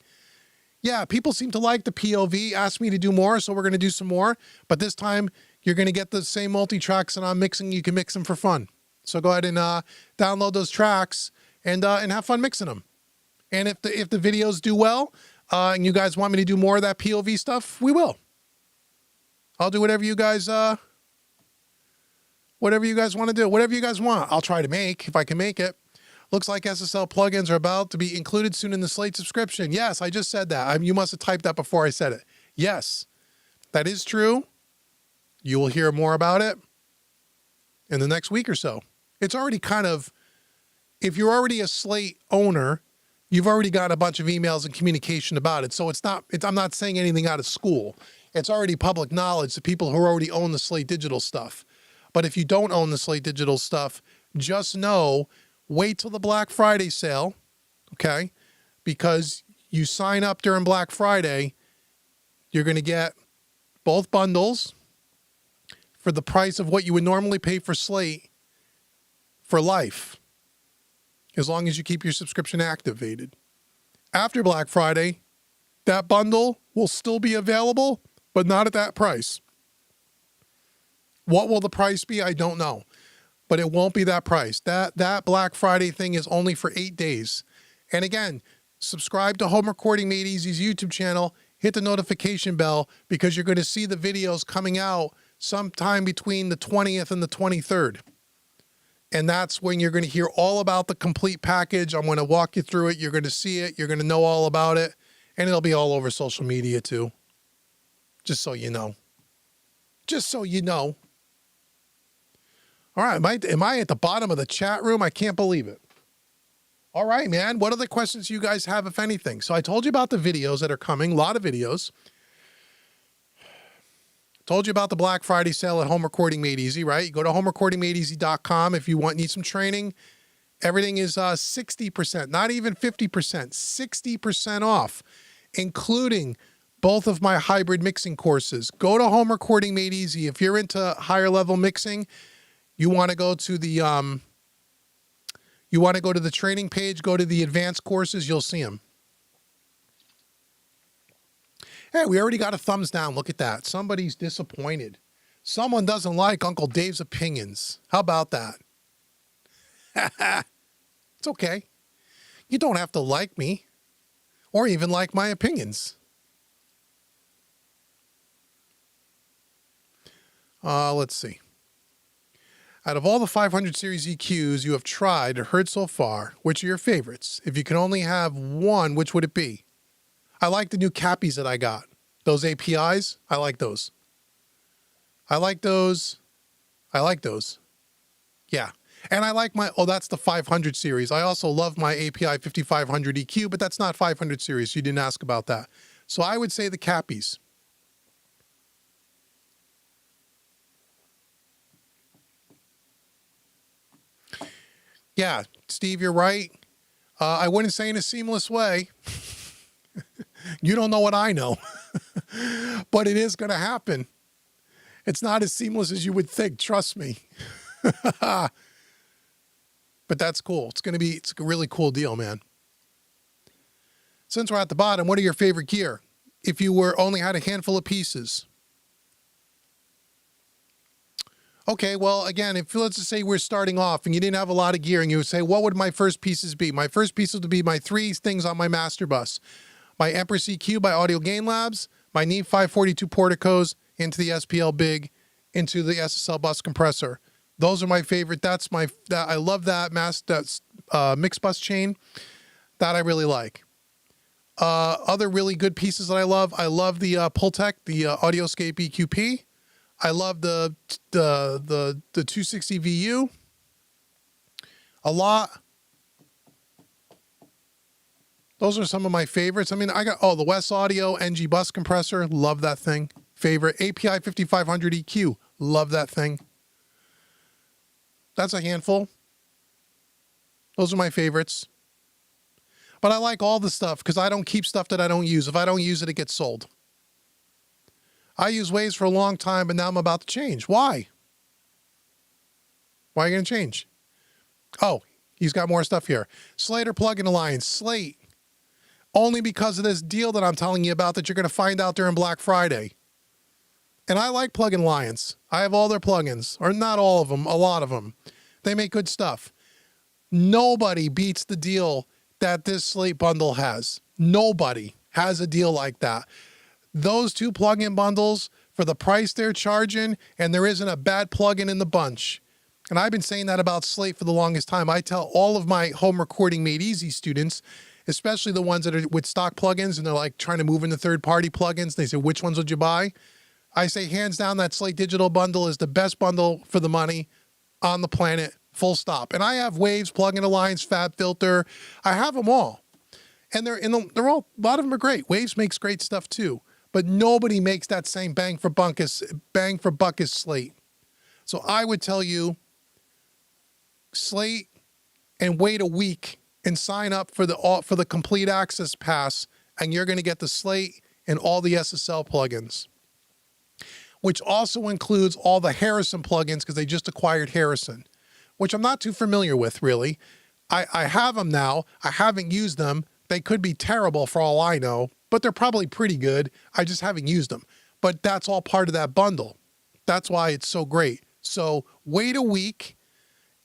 [SPEAKER 1] Yeah, people seem to like the POV. Asked me to do more, so we're going to do some more. But this time you're going to get the same multi-tracks that I'm mixing. You can mix them for fun. So go ahead and download those tracks and have fun mixing them. And if the videos do well and you guys want me to do more of that POV stuff, we will. I'll do whatever you guys want to do. Whatever you guys want, I'll try to make if I can make it. Looks like SSL plugins are about to be included soon in the Slate subscription. Yes, I just said that. You must have typed that before I said it. Yes, that is true. You will hear more about it in the next week or so. It's already kind of, if you're already a Slate owner, you've already got a bunch of emails and communication about it. So I'm not saying anything out of school. It's already public knowledge to people who already own the Slate Digital stuff. But if you don't own the Slate Digital stuff, just know, wait till the Black Friday sale, okay? Because you sign up during Black Friday, you're going to get both bundles for the price of what you would normally pay for Slate for life, as long as you keep your subscription activated. After Black Friday, that bundle will still be available, but not at that price. What will the price be? I don't know. But it won't be that price. That Black Friday thing is only for 8 days. And again, subscribe to Home Recording Made Easy's YouTube channel. Hit the notification bell because you're going to see the videos coming out sometime between the 20th and the 23rd. And that's when you're going to hear all about the complete package. I'm going to walk you through it. You're going to see it. You're going to know all about it. And it'll be all over social media too. Just so you know. Just so you know. All right, am I at the bottom of the chat room? I can't believe it. All right, man. What other questions you guys have, if anything? So I told you about the videos that are coming, a lot of videos. Told you about the Black Friday sale at Home Recording Made Easy, right? You go to homerecordingmadeeasy.com if you need some training. Everything is 60%, not even 50%, 60% off, including both of my hybrid mixing courses. Go to Home Recording Made Easy. If you're into higher level mixing, you want to go to the training page, go to the advanced courses, you'll see them. Hey, we already got a thumbs down. Look at that. Somebody's disappointed. Someone doesn't like Uncle Dave's opinions. How about that? It's okay. You don't have to like me or even like my opinions. Let's see. Out of all the 500 series EQs you have tried or heard so far, which are your favorites? If you can only have one, which would it be? I like the new cappies that I got. Those APIs, I like those. I like those. I like those. Yeah. And I like my, that's the 500 series. I also love my API 5500 EQ, but that's not 500 series. You didn't ask about that. So I would say the cappies. Yeah, Steve, you're right. I wouldn't say in a seamless way. You don't know what I know. But it is going to happen. It's not as seamless as you would think. Trust me. But that's cool. It's a really cool deal, man. Since we're at the bottom, what are your favorite gear? If you only had a handful of pieces. Okay, well, again, if let's just say we're starting off and you didn't have a lot of gear and you would say, what would my first pieces be? My first pieces would be my three things on my master bus. My Empress EQ by Audio Gain Labs, my Neve 542 Porticos into the SPL Big, into the SSL bus compressor. Those are my favorite. I love that mix bus chain. That I really like. Other really good pieces that I love the Pultec, the Audioscape EQP. I love the 260 VU a lot. Those are some of my favorites. I mean, I got, the West Audio NG bus compressor. Love that thing. Favorite. API 5500 EQ. Love that thing. That's a handful. Those are my favorites. But I like all the stuff because I don't keep stuff that I don't use. If I don't use it, it gets sold. I used Waves for a long time, but now I'm about to change. Why? Why are you going to change? Oh, he's got more stuff here. Slater Plugin Alliance. Slate. Only because of this deal that I'm telling you about that you're going to find out during Black Friday. And I like Plugin Alliance. I have all their plugins. Or not all of them, a lot of them. They make good stuff. Nobody beats the deal that this Slate bundle has. Nobody has a deal like that. Those two plugin bundles for the price they're charging, and there isn't a bad plugin in the bunch. And I've been saying that about Slate for the longest time. I tell all of my home recording made easy students, especially the ones that are with stock plugins and they're like trying to move into third-party plugins. They say, which ones would you buy? I say, hands down, that Slate Digital bundle is the best bundle for the money on the planet, full stop. And I have Waves, Plugin Alliance, Fab Filter. I have them all. And they're all, a lot of them are great. Waves makes great stuff too. But nobody makes that same bang for buck as Slate. So I would tell you, Slate, and wait a week and sign up for the complete access pass, and you're going to get the Slate and all the SSL plugins, which also includes all the Harrison plugins because they just acquired Harrison, which I'm not too familiar with really. I have them now. I haven't used them. They could be terrible for all I know, but they're probably pretty good. I just haven't used them. But that's all part of that bundle. That's why it's so great. So wait a week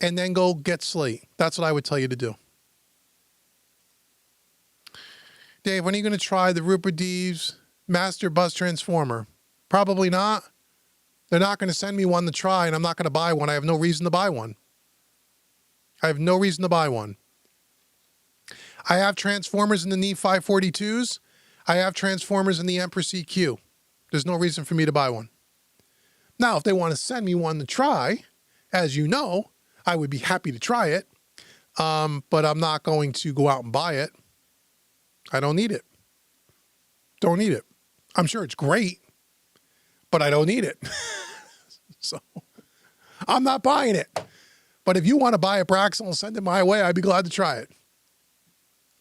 [SPEAKER 1] and then go get Slate. That's what I would tell you to do. Dave, when are you going to try the Rupert Deeves Master Bus Transformer? Probably not. They're not going to send me one to try, and I'm not going to buy one. I have no reason to buy one. I have no reason to buy one. I have transformers in the Neve 542s. I have transformers in the Empress EQ. There's no reason for me to buy one. Now, if they want to send me one to try, as you know, I would be happy to try it. But I'm not going to go out and buy it. I don't need it. Don't need it. I'm sure it's great, but I don't need it. So I'm not buying it. But if you want to buy a Braxton and send it my way, I'd be glad to try it.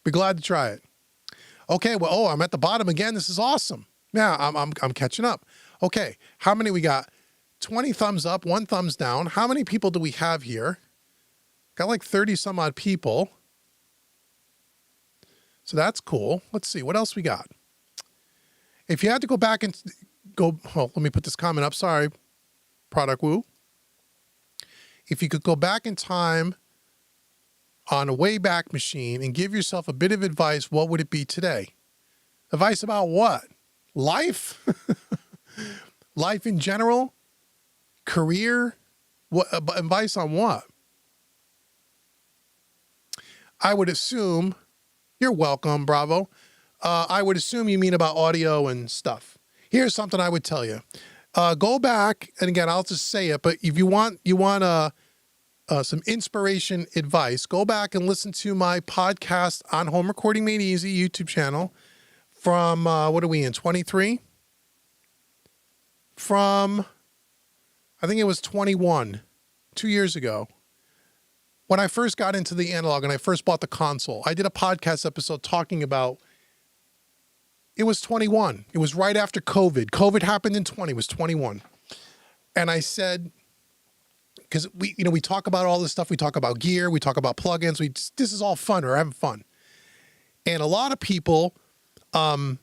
[SPEAKER 1] Be glad to try it. Okay, well, I'm at the bottom again. This is awesome. Yeah, I'm catching up. Okay, how many we got? 20 thumbs up, 1 thumbs down. How many people do we have here? Got like 30 some odd people. So that's cool. Let's see, what else we got? If you had to go back and let me put this comment up. Sorry, Product Woo. If you could go back in time on a Wayback Machine and give yourself a bit of advice, what would it be today? Advice about what? Life? Life in general? Career? What advice on what? I would assume, you're welcome, Bravo. I would assume you mean about audio and stuff. Here's something I would tell you. Go back, and again, I'll just say it, but if you want some inspiration advice, go back and listen to my podcast on Home Recording Made Easy YouTube channel from, what are we in, 23? From, I think it was 21, 2 years ago. When I first got into the analog and I first bought the console, I did a podcast episode talking about, it was 21. It was right after COVID. COVID happened in 20, it was 21. And I said, because we talk about all this stuff. We talk about gear, we talk about plugins. This is all fun. We're having fun. And a lot of people, once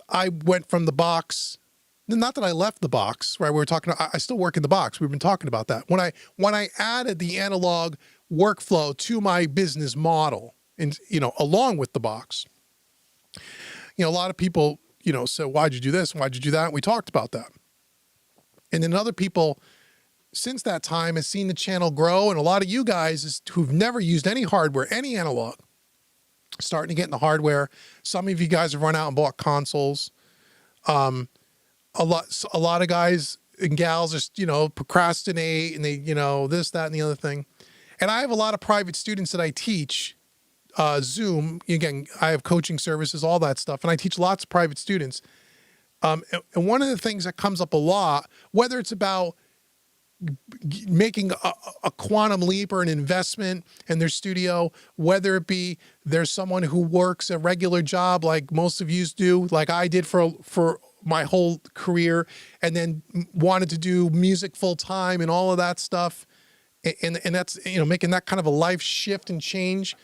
[SPEAKER 1] I went from the box, not that I left the box, right? We were talking, I still work in the box. We've been talking about that. When I added the analog workflow to my business model and, along with the box, a lot of people, said, why'd you do this? Why'd you do that? And we talked about that. And then other people since that time has seen the channel grow. And a lot of you guys who've never used any hardware, any analog, starting to get in the hardware. Some of you guys have run out and bought consoles. A lot of guys and gals just, procrastinate and they, this, that, and the other thing. And I have a lot of private students that I teach, Zoom. Again, I have coaching services, all that stuff. And I teach lots of private students. And one of the things that comes up a lot, whether it's about making a quantum leap or an investment in their studio, whether it be there's someone who works a regular job like most of you do, like I did for my whole career, and then wanted to do music full time and all of that stuff. And that's, making that kind of a life shift and change.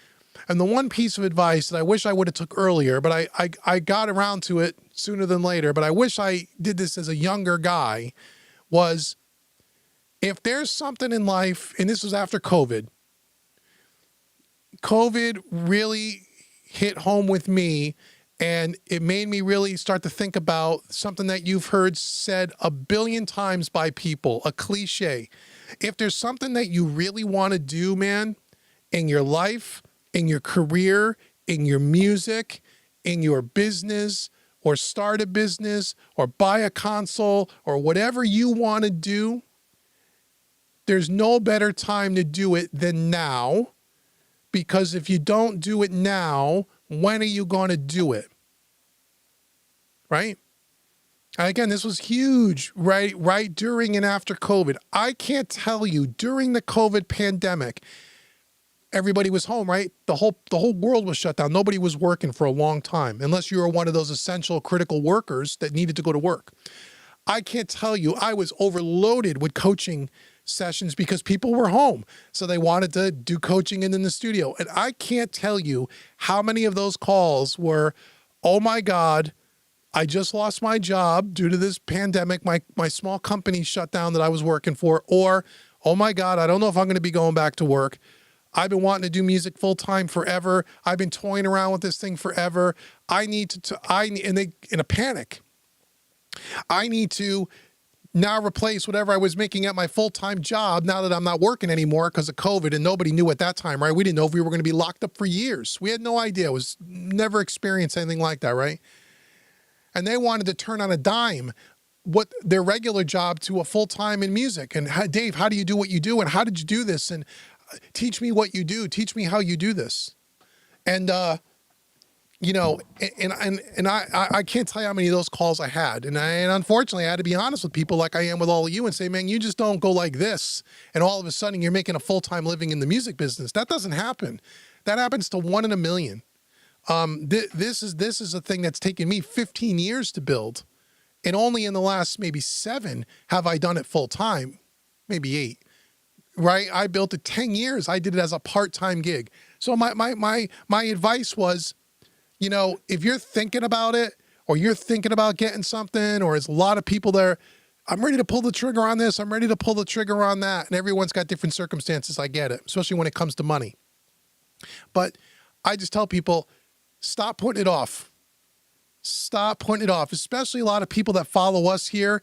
[SPEAKER 1] And the one piece of advice that I wish I would have took earlier, but I got around to it sooner than later, but I wish I did this as a younger guy, was if there's something in life, and this was after COVID really hit home with me, and it made me really start to think about something that you've heard said a billion times by people, a cliche. If there's something that you really want to do, man, in your life, in your career, in your music, in your business, or start a business, or buy a console, or whatever you want to do, there's no better time to do it than now, because if you don't do it now, when are you going to do it? Right? And again, this was huge, right during and after COVID. I can't tell you, during the COVID pandemic, everybody was home, right? The whole world was shut down. Nobody was working for a long time, unless you were one of those essential critical workers that needed to go to work. I can't tell you, I was overloaded with coaching sessions because people were home. So they wanted to do coaching in the studio. And I can't tell you how many of those calls were, oh my God, I just lost my job due to this pandemic. My small company shut down that I was working for. Or, oh my God, I don't know if I'm going to be going back to work. I've been wanting to do music full time forever. I've been toying around with this thing forever. And they, in a panic, I need to now replace whatever I was making at my full-time job now that I'm not working anymore because of COVID, and nobody knew at that time, right? We didn't know if we were going to be locked up for years. We had no idea. It was never experienced anything like that, right? And they wanted to turn on a dime what their regular job to a full-time in music. And Dave, how do you do what you do? And how did you do this? And teach me what you do. Teach me how you do this. And, I can't tell you how many of those calls I had. And unfortunately, I had to be honest with people like I am with all of you and say, man, you just don't go like this. And all of a sudden you're making a full-time living in the music business. That doesn't happen. That happens to 1 in a million. This is a thing that's taken me 15 years to build. And only in the last maybe 7 have I done it full time, maybe 8, right? I built it 10 years. I did it as a part-time gig. So my advice was, if you're thinking about it, or you're thinking about getting something, or there's a lot of people there, I'm ready to pull the trigger on this. I'm ready to pull the trigger on that. And everyone's got different circumstances. I get it, especially when it comes to money. But I just tell people, stop putting it off. Stop putting it off, especially a lot of people that follow us here.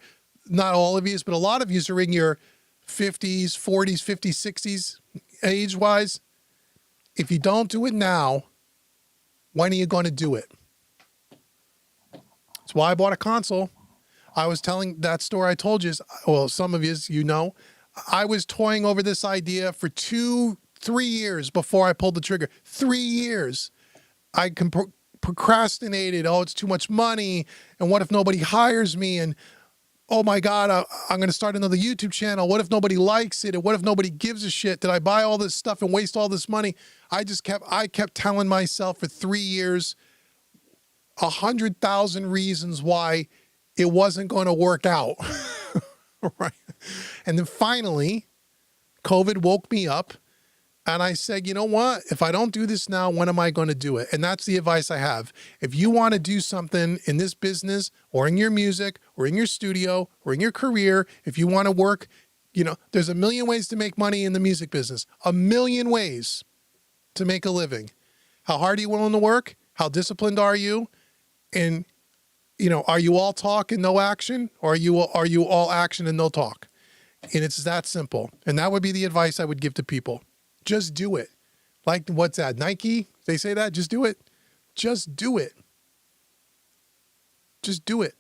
[SPEAKER 1] not all of you, but a lot of you are in your 50s, 40s, 50s, 60s age-wise. If you don't do it now, when are you going to do it? That's why I bought a console. I was telling that story I told you, well, some of you know, I was toying over this idea for 2-3 years before I pulled the trigger. 3 years. I procrastinated. Oh, it's too much money. And what if nobody hires me? And oh my God, I'm going to start another YouTube channel. What if nobody likes it? And what if nobody gives a shit? Did I buy all this stuff and waste all this money? I kept telling myself for 3 years, 100,000 reasons why it wasn't going to work out. Right. And then finally, COVID woke me up and I said, you know what? If I don't do this now, when am I going to do it? And that's the advice I have. If you want to do something in this business or in your music or in your studio or in your career, if you want to work, there's a million ways to make money in the music business, a million ways to make a living. How hard are you willing to work? How disciplined are you? And, are you all talk and no action, or are you all action and no talk? And it's that simple. And that would be the advice I would give to people. Just do it. Like, what's that? Nike? They say that? Just do it. Just do it. Just do it.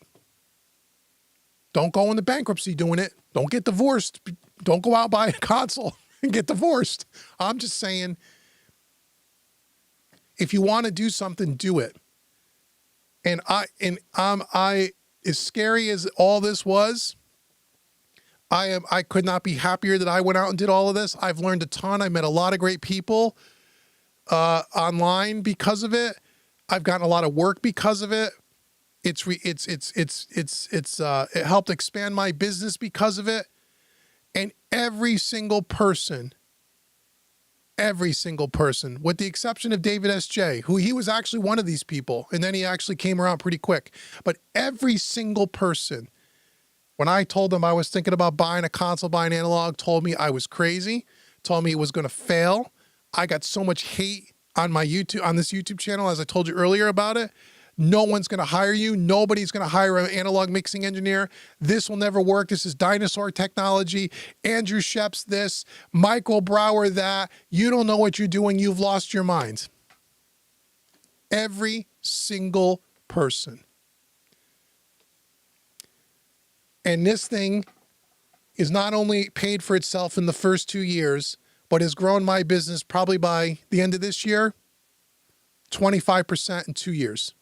[SPEAKER 1] Don't go into bankruptcy doing it. Don't get divorced. Don't go out buy a console and get divorced. I'm just saying, if you want to do something, do it. And I, as scary as all this was, I could not be happier that I went out and did all of this. I've learned a ton. I met a lot of great people online because of it. I've gotten a lot of work because of it. It helped expand my business because of it. And every single person, with the exception of David S.J., who he was actually one of these people, and then he actually came around pretty quick. But every single person, when I told them I was thinking about buying a console, buying analog, told me I was crazy, told me it was going to fail. I got so much hate on this YouTube channel, as I told you earlier about it. No one's going to hire you. Nobody's going to hire an analog mixing engineer. This will never work. This is dinosaur technology. Andrew Sheps this, Michael Brower that. You don't know what you're doing. You've lost your mind. Every single person. And this thing is not only paid for itself in the first 2 years, but has grown my business probably by the end of this year, 25% in 2 years.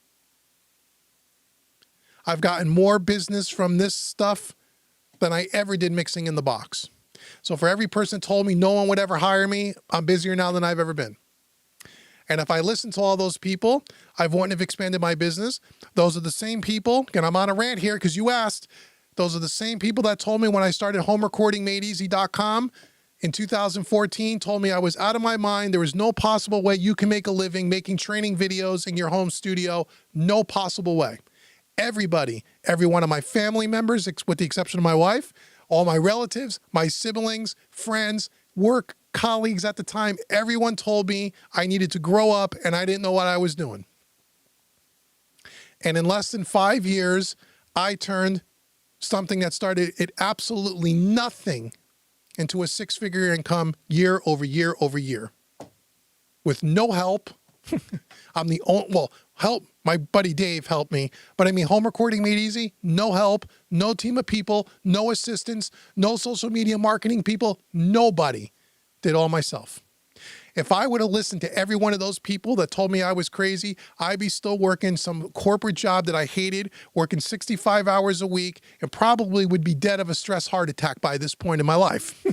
[SPEAKER 1] I've gotten more business from this stuff than I ever did mixing in the box. So for every person told me no one would ever hire me, I'm busier now than I've ever been. And if I listened to all those people, I wouldn't have expanded my business. Those are the same people, and I'm on a rant here because you asked, those are the same people that told me when I started homerecordingmadeeasy.com in 2014, told me I was out of my mind. There was no possible way you can make a living making training videos in your home studio. No possible way. Everybody, every one of my family members, with the exception of my wife, all my relatives, my siblings, friends, work colleagues at the time, everyone told me I needed to grow up and I didn't know what I was doing. And in less than 5 years, I turned something that started at absolutely nothing into a 6-figure income year over year over year. With no help. I'm the only, help, my buddy Dave helped me, but I mean, home recording made easy, no help, no team of people, no assistants, no social media marketing people, nobody. Did all myself. If I would have listened to every one of those people that told me I was crazy, I'd be still working some corporate job that I hated, working 65 hours a week, and probably would be dead of a stress heart attack by this point in my life.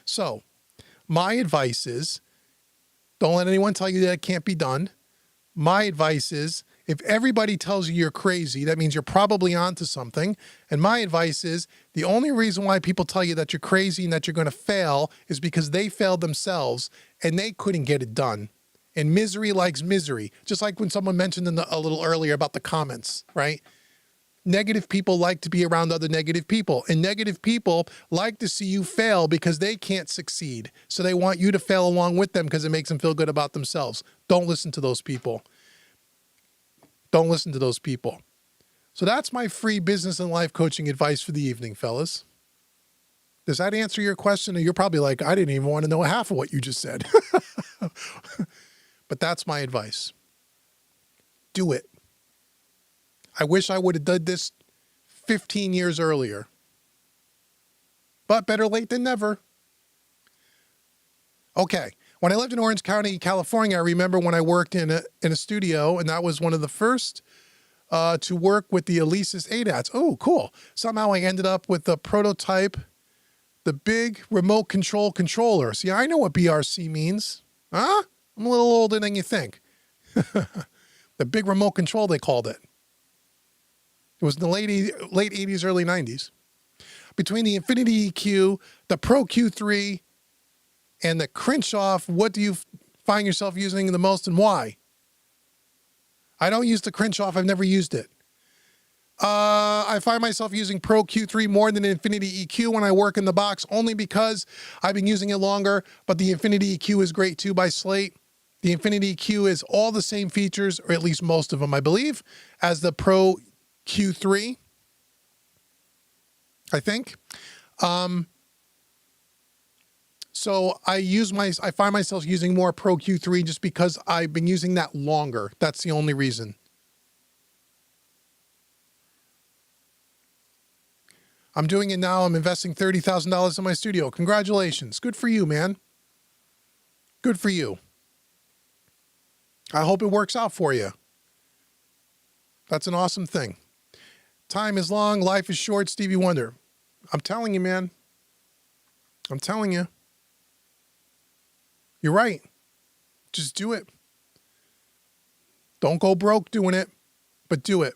[SPEAKER 1] So, my advice is, don't let anyone tell you that it can't be done. My advice is, if everybody tells you you're crazy, that means you're probably onto something. And my advice is, the only reason why people tell you that you're crazy and that you're going to fail is because they failed themselves and they couldn't get it done. And misery likes misery. Just like when someone mentioned a little earlier about the comments, right? Negative people like to be around other negative people. And negative people like to see you fail because they can't succeed. So they want you to fail along with them because it makes them feel good about themselves. Don't listen to those people. Don't listen to those people. So that's my free business and life coaching advice for the evening, fellas. Does that answer your question? Or you're probably like, I didn't even want to know half of what you just said. But that's my advice. Do it. I wish I would have done this 15 years earlier. But better late than never. Okay. When I lived in Orange County, California, I remember when I worked in a studio, and that was one of the first to work with the Alesis ADATs. Oh, cool. Somehow I ended up with the prototype, the big remote control controller. See, I know what BRC means. Huh? I'm a little older than you think. The big remote control, they called it. It was in the late 80s, early 90s. Between the Infinity EQ, the Pro Q3, and the Crenshaw, what do you find yourself using the most and why? I don't use the Crenshaw. I've never used it. I find myself using Pro Q3 more than Infinity EQ when I work in the box, only because I've been using it longer, but the Infinity EQ is great too by Slate. The Infinity EQ is all the same features, or at least most of them, I believe, as the Pro Q3, I think. So I find myself using more Pro Q3 just because I've been using that longer. That's the only reason. I'm doing it now. I'm investing $30,000 in my studio. Congratulations. Good for you, man. Good for you. I hope it works out for you. That's an awesome thing. Time is long, life is short, Stevie Wonder. I'm telling you, man. I'm telling you. You're right. Just do it. Don't go broke doing it, but do it.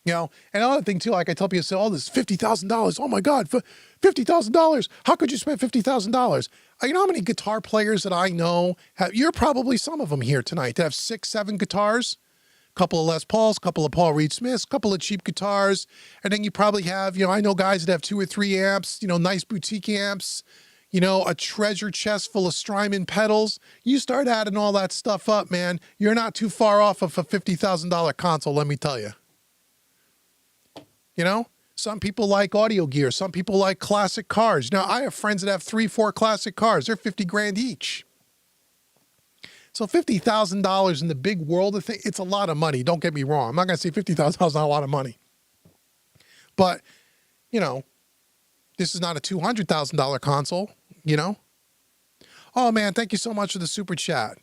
[SPEAKER 1] You know, and another thing too, like I tell people, say, oh, this is $50,000. Oh my God, $50,000. How could you spend $50,000? You know how many guitar players that I know have, you're probably some of them here tonight, that have 6, 7 guitars, a couple of Les Pauls, a couple of Paul Reed Smiths, a couple of cheap guitars. And then you probably have, I know guys that have 2 or 3 amps, nice boutique amps, a treasure chest full of Strymon pedals. You start adding all that stuff up, man, you're not too far off of a $50,000 console, let me tell you. Some people like audio gear. Some people like classic cars. Now, I have friends that have 3, 4 classic cars. They're $50,000 each. So $50,000 in the big world of things, it's a lot of money. Don't get me wrong. I'm not going to say $50,000 is not a lot of money. But, this is not a $200,000 console, Oh, man, thank you so much for the super chat.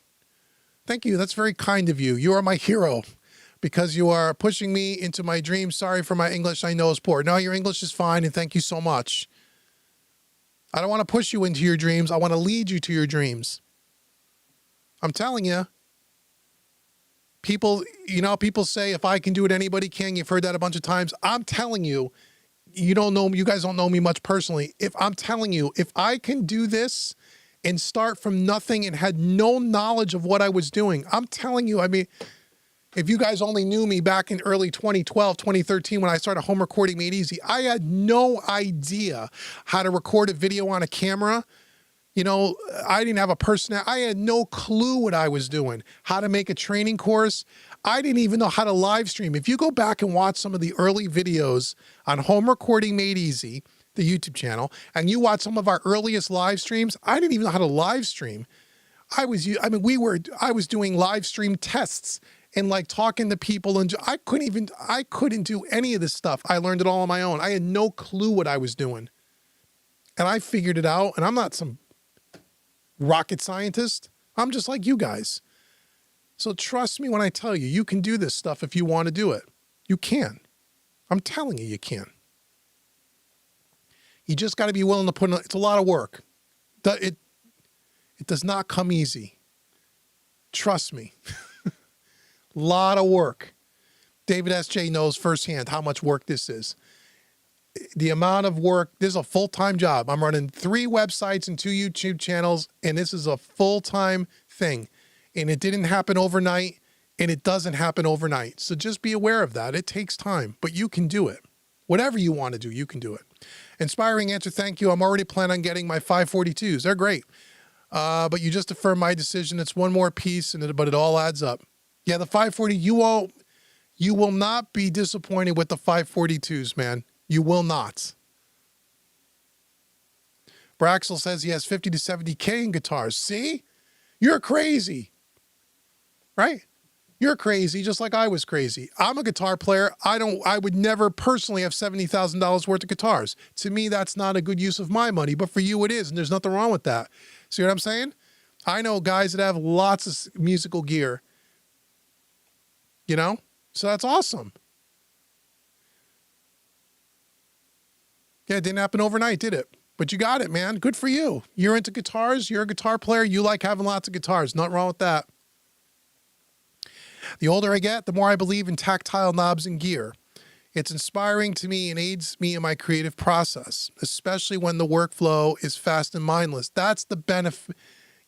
[SPEAKER 1] Thank you. That's very kind of you. You are my hero. Because you are pushing me into my dreams. Sorry for my English, I know is poor. No, your English is fine, and thank you so much. I don't want to push you into your dreams. I want to lead you to your dreams. I'm telling you. People say, if I can do it, anybody can. You've heard that a bunch of times. I'm telling you, you guys don't know me much personally. I'm telling you, if I can do this and start from nothing and had no knowledge of what I was doing, I'm telling you, if you guys only knew me back in early 2012, 2013, when I started Home Recording Made Easy, I had no idea how to record a video on a camera. I didn't have a personality. I had no clue what I was doing, how to make a training course. I didn't even know how to live stream. If you go back and watch some of the early videos on Home Recording Made Easy, the YouTube channel, and you watch some of our earliest live streams, I didn't even know how to live stream. I was doing live stream tests and like talking to people, and I couldn't do any of this stuff. I learned it all on my own. I had no clue what I was doing. And I figured it out, and I'm not some rocket scientist. I'm just like you guys. So trust me when I tell you, you can do this stuff if you want to do it. You can. I'm telling you, you can. You just got to be willing to put in, it's a lot of work. It does not come easy. Trust me. Lot of work. David S.J. knows firsthand how much work this is. The amount of work, this is a full-time job. I'm running 3 websites and 2 YouTube channels, and this is a full-time thing. And it didn't happen overnight, and it doesn't happen overnight. So just be aware of that. It takes time, but you can do it. Whatever you want to do, you can do it. Inspiring answer, thank you. I'm already planning on getting my 542s. They're great. But you just affirmed my decision. It's one more piece, but it all adds up. Yeah, the 540, you You will not be disappointed with the 542s, man. You will not. Braxel says he has 50 to 70K in guitars. See? You're crazy. Right? You're crazy, just like I was crazy. I'm a guitar player. I would never personally have $70,000 worth of guitars. To me, that's not a good use of my money, but for you it is, and there's nothing wrong with that. See what I'm saying? I know guys that have lots of musical gear. You know? So that's awesome. Yeah, it didn't happen overnight, did it? But you got it, man. Good for you. You're into guitars. You're a guitar player. You like having lots of guitars. Nothing wrong with that. The older I get, the more I believe in tactile knobs and gear. It's inspiring to me and aids me in my creative process, especially when the workflow is fast and mindless. That's the benefit.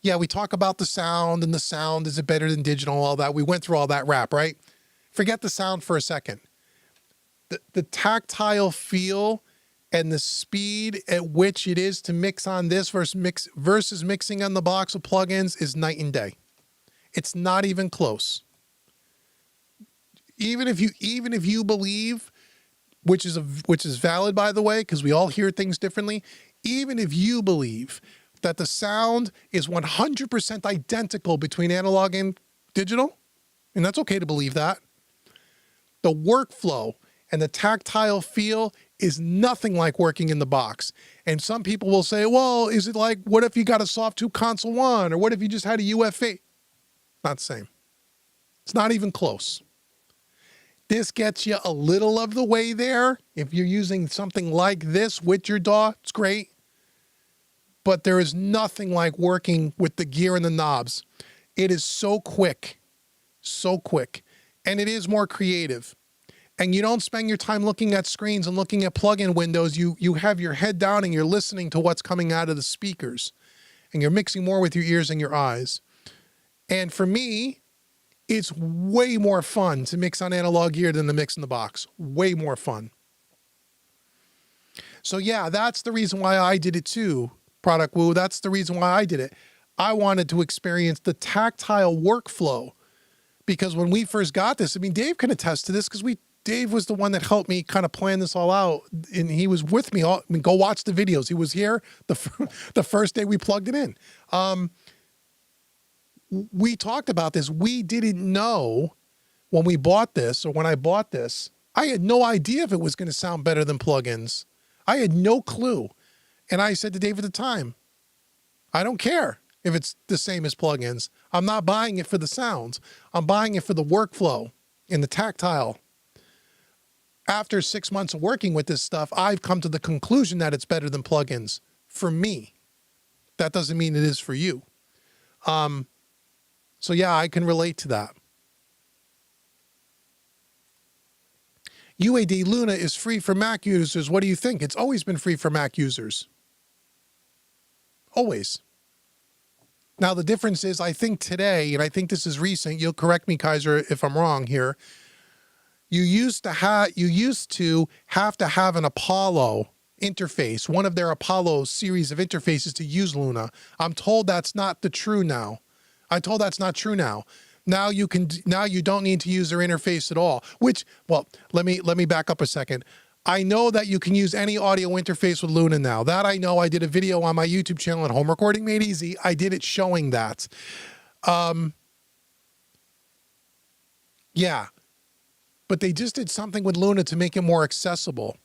[SPEAKER 1] Yeah, we talk about the sound and the sound. Is it better than digital? All that. We went through all that rap, right? Forget the sound for a second. The tactile feel and the speed at which it is to mix on this versus mixing on the box of plugins is night and day. It's not even close. Even if you believe, which is valid, by the way, because we all hear things differently, even if you believe that the sound is 100% identical between analog and digital, and that's okay to believe that, the workflow and the tactile feel is nothing like working in the box. And some people will say, well, is it like, what if you got a soft tube console one? Or what if you just had a UFA? Not the same. It's not even close. This gets you a little of the way there. If you're using something like this with your DAW, it's great. But there is nothing like working with the gear and the knobs. It is so quick, and it is more creative. And you don't spend your time looking at screens and looking at plug-in windows. You have your head down and you're listening to what's coming out of the speakers. And you're mixing more with your ears and your eyes. And for me, it's way more fun to mix on analog gear than to mix in the box. Way more fun. So yeah, that's the reason why I did it too, Product Woo. That's the reason why I did it. I wanted to experience the tactile workflow. Because when we first got this, I mean, Dave can attest to this because Dave was the one that helped me kind of plan this all out. And he was with me. Go watch the videos. He was here the first day we plugged it in. We talked about this. We didn't know when we bought this, or when I bought this, I had no idea if it was going to sound better than plugins. I had no clue. And I said to Dave at the time, I don't care if it's the same as plugins. I'm not buying it for the sounds. I'm buying it for the workflow and the tactile. After 6 months of working with this stuff, I've come to the conclusion that it's better than plugins for me. That doesn't mean it is for you. So yeah, I can relate to that. UAD Luna is free for Mac users. What do you think? It's always been free for Mac users. Always. Now the difference is, I think today, and I think this is recent, you'll correct me, Kaiser, if I'm wrong here. You used to have to have an Apollo interface, one of their Apollo series of interfaces to use Luna. I'm told that's not true now. I'm told that's not true now. Now you don't need to use their interface at all. Which, well, let me back up a second. I know that you can use any audio interface with Luna now. That I know. I did a video on my YouTube channel at Home Recording Made Easy. I did it showing that. Yeah. But they just did something with Luna to make it more accessible.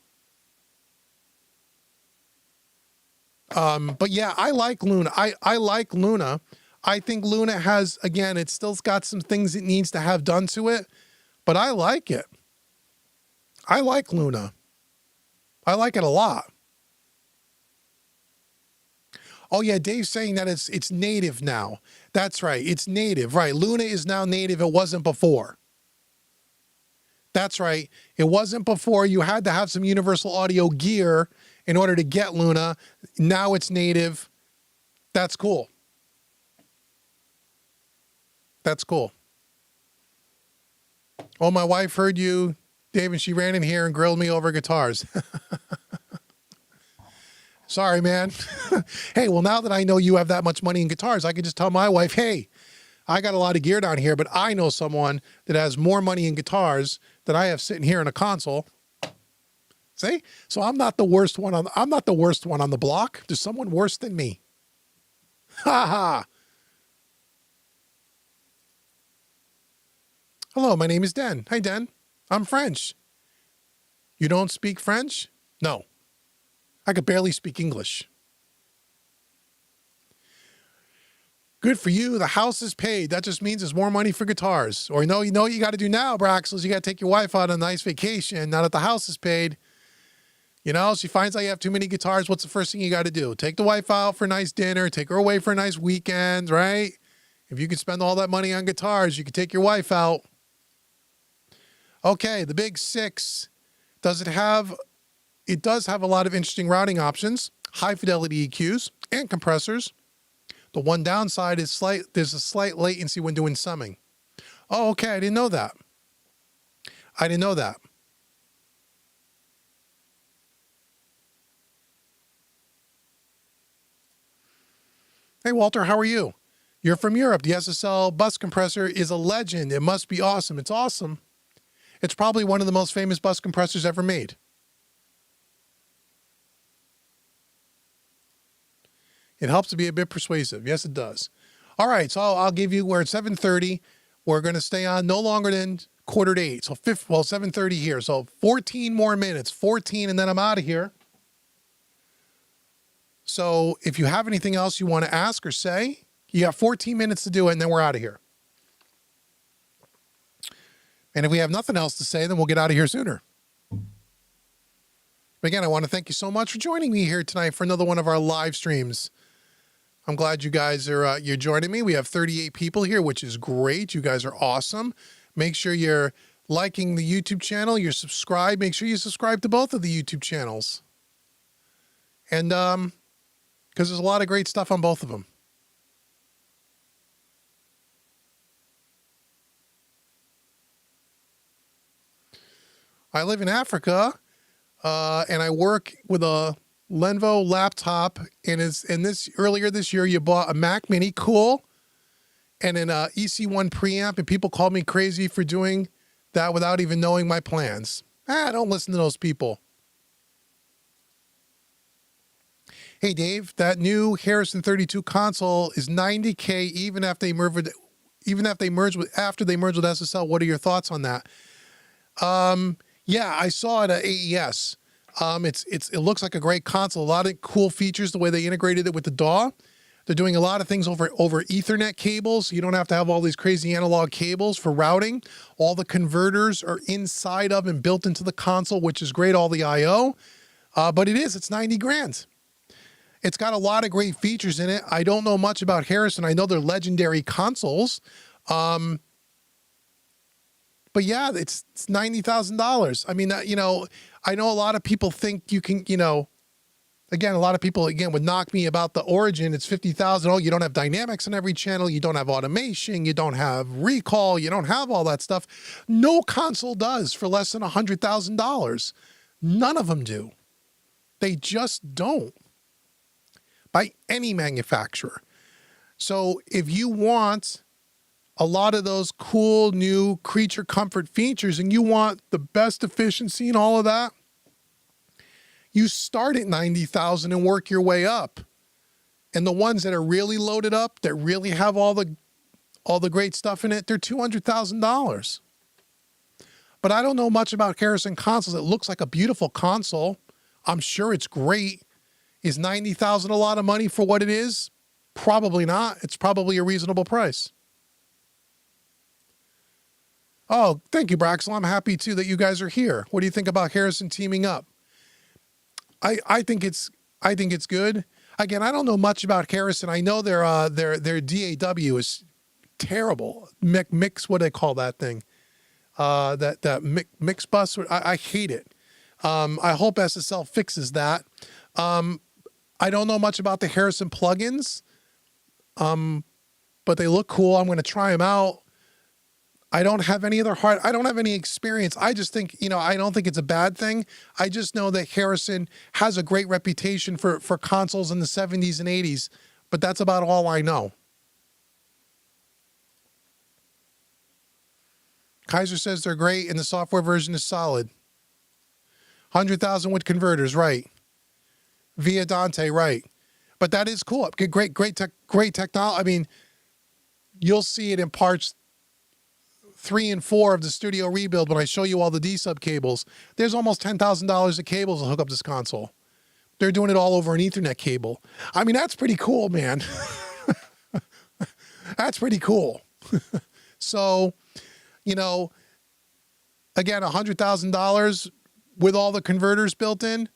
[SPEAKER 1] But yeah, I like Luna. I like Luna. I think Luna has, again, it's still got some things it needs to have done to it, but I like it. I like Luna. I like it a lot. Oh yeah, Dave's saying that it's native now. That's right, it's native, right. Luna is now native, it wasn't before. That's right, it wasn't before. You had to have some universal audio gear in order to get Luna. Now it's native. That's cool. That's cool. Oh, my wife heard you, Dave, and she ran in here and grilled me over guitars. Sorry, man. Hey, well, now that I know you have that much money in guitars, I can just tell my wife, hey, I got a lot of gear down here, but I know someone that has more money in guitars that I have sitting here in a console. See? So I'm not the worst one on the block. There's someone worse than me. Ha ha. Hello, my name is Den. Hi, Den. I'm French. You don't speak French? No. I could barely speak English. Good for you. The house is paid. That just means there's more money for guitars. Or you know what you got to do now, Braxels? You got to take your wife out on a nice vacation now that the house is paid. You know, she finds out you have too many guitars. What's the first thing you got to do? Take the wife out for a nice dinner. Take her away for a nice weekend, right? If you could spend all that money on guitars, you could take your wife out. Okay, the Big 6. It does have a lot of interesting routing options, high fidelity EQs, and compressors. The one downside is there's a slight latency when doing summing. Oh, okay, I didn't know that. Hey, Walter, how are you? You're from Europe. The SSL bus compressor is a legend. It must be awesome. It's awesome. It's probably one of the most famous bus compressors ever made. It helps to be a bit persuasive. Yes, it does. All right, so I'll give you, we're at 7:30. We're going to stay on no longer than 7:45. So 7:30 here. So 14 more minutes, 14, and then I'm out of here. So if you have anything else you want to ask or say, you have 14 minutes to do it, and then we're out of here. And if we have nothing else to say, then we'll get out of here sooner. But again, I want to thank you so much for joining me here tonight for another one of our live streams. I'm glad you guys are you're joining me. We have 38 people here, which is great. You guys are awesome. Make sure you're liking the YouTube channel. You're subscribed. Make sure you subscribe to both of the YouTube channels. And because there's a lot of great stuff on both of them. I live in Africa, and I work with a Lenovo laptop. And earlier this year, you bought a Mac Mini, cool, and an EC1 preamp, and people called me crazy for doing that without even knowing my plans. Don't listen to those people. Hey, Dave, that new Harrison 32 console is $90K even after they merge with SSL. What are your thoughts on that? Yeah, I saw it at AES. It looks like a great console. A lot of cool features, the way they integrated it with the DAW. They're doing a lot of things over Ethernet cables. You don't have to have all these crazy analog cables for routing. All the converters are inside of and built into the console, which is great, all the I/O. But it's 90 grand. It's got a lot of great features in it. I don't know much about Harrison. I know they're legendary consoles. But yeah, it's $90,000. I mean, I know a lot of people think you can, again, a lot of people, would knock me about the Origin. It's $50,000. Oh, you don't have dynamics on every channel. You don't have automation. You don't have recall. You don't have all that stuff. No console does for less than $100,000. None of them do. They just don't. By any manufacturer. So if you want a lot of those cool new creature comfort features and you want the best efficiency and all of that, you start at $90,000 and work your way up. And the ones that are really loaded up, that really have all the great stuff in it, they're $200,000. But I don't know much about Harrison consoles. It looks like a beautiful console. I'm sure it's great. Is $90,000 a lot of money for what it is? Probably not. It's probably a reasonable price. Oh, thank you, Braxel. I'm happy too that you guys are here. What do you think about Harrison teaming up? I think it's good. Again, I don't know much about Harrison. I know their DAW is terrible. Mix, what do they call that thing? That mix bus. I hate it. I hope SSL fixes that. I don't know much about the Harrison plugins, but they look cool. I'm going to try them out. I don't have any I don't have any experience. I just think, I don't think it's a bad thing. I just know that Harrison has a great reputation for consoles in the 70s and 80s, but that's about all I know. Kaiser says they're great and the software version is solid. 100,000 with converters, right. Via Dante, right. But that is cool. Great technology. I mean, you'll see it in parts 3 and 4 of the studio rebuild when I show you all the D-sub cables. There's almost $10,000 of cables to hook up this console. They're doing it all over an Ethernet cable. I mean, that's pretty cool, man. That's pretty cool. So, you know, again, $100,000 with all the converters built in,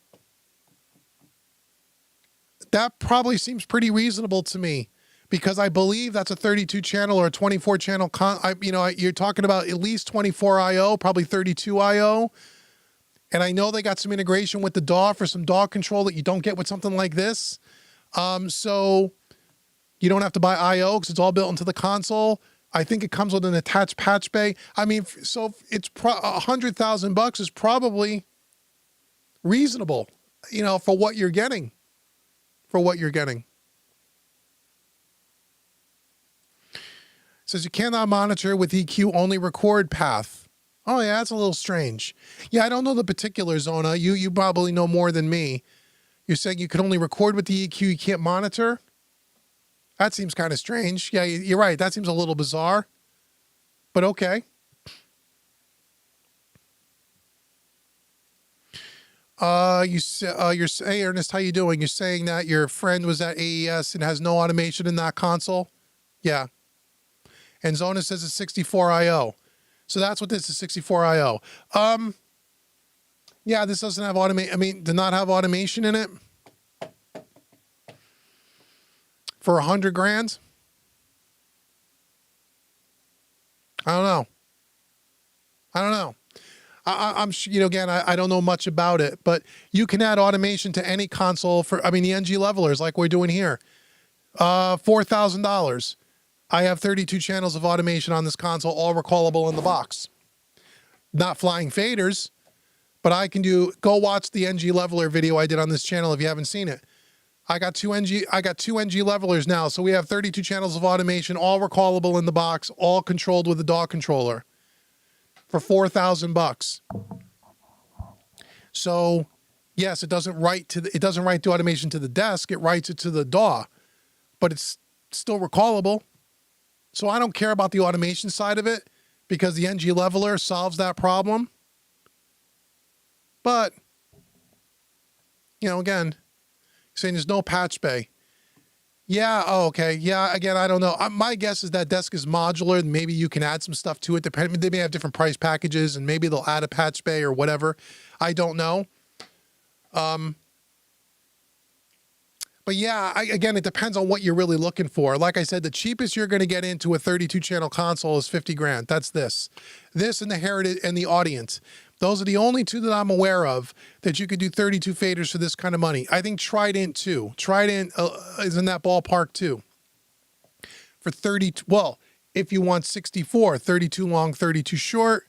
[SPEAKER 1] that probably seems pretty reasonable to me, because I believe that's a 32 channel or a 24 channel. You're talking about at least 24 IO, probably 32 IO. And I know they got some integration with the DAW for some DAW control that you don't get with something like this. So you don't have to buy IO because it's all built into the console. I think it comes with an attached patch bay. I mean, so it's $100,000 is probably reasonable, you know, for what you're getting. It says you cannot monitor with EQ, only record path. Oh yeah, that's a little strange. Yeah, I don't know the particulars, Zona. You probably know more than me. You're saying you can only record with the EQ, you can't monitor? That seems kind of strange. Yeah, you're right. That seems a little bizarre, but okay. Hey Ernest, how you doing? You're saying that your friend was at AES and has no automation in that console? Yeah. And Zona says it's 64 IO. So that's what this is, 64 IO. Yeah, this doesn't have did not have automation in it for $100,000. I don't know. I'm again, I don't know much about it, but you can add automation to any console the NG levelers like we're doing here. $4,000. I have 32 channels of automation on this console, all recallable in the box. Not flying faders, but go watch the NG leveler video I did on this channel if you haven't seen it. I got two NG levelers now, so we have 32 channels of automation, all recallable in the box, all controlled with a DAW controller for $4,000. So, yes, it doesn't write the automation to the desk, it writes it to the DAW, but it's still recallable. So I don't care about the automation side of it because the NG leveler solves that problem. But, again, saying there's no patch bay. Yeah, oh, okay. Yeah, again, I don't know. My guess is that desk is modular. Maybe you can add some stuff to it. They may have different price packages, and maybe they'll add a patch bay or whatever. I don't know. But yeah, again, it depends on what you're really looking for. Like I said, the cheapest you're going to get into a 32-channel console is $50,000. That's this. This and the Heritage and the Audience. Those are the only two that I'm aware of that you could do 32 faders for this kind of money. I think Trident too. Trident is in that ballpark too. For 30, well, if you want 64, 32 long, 32 short,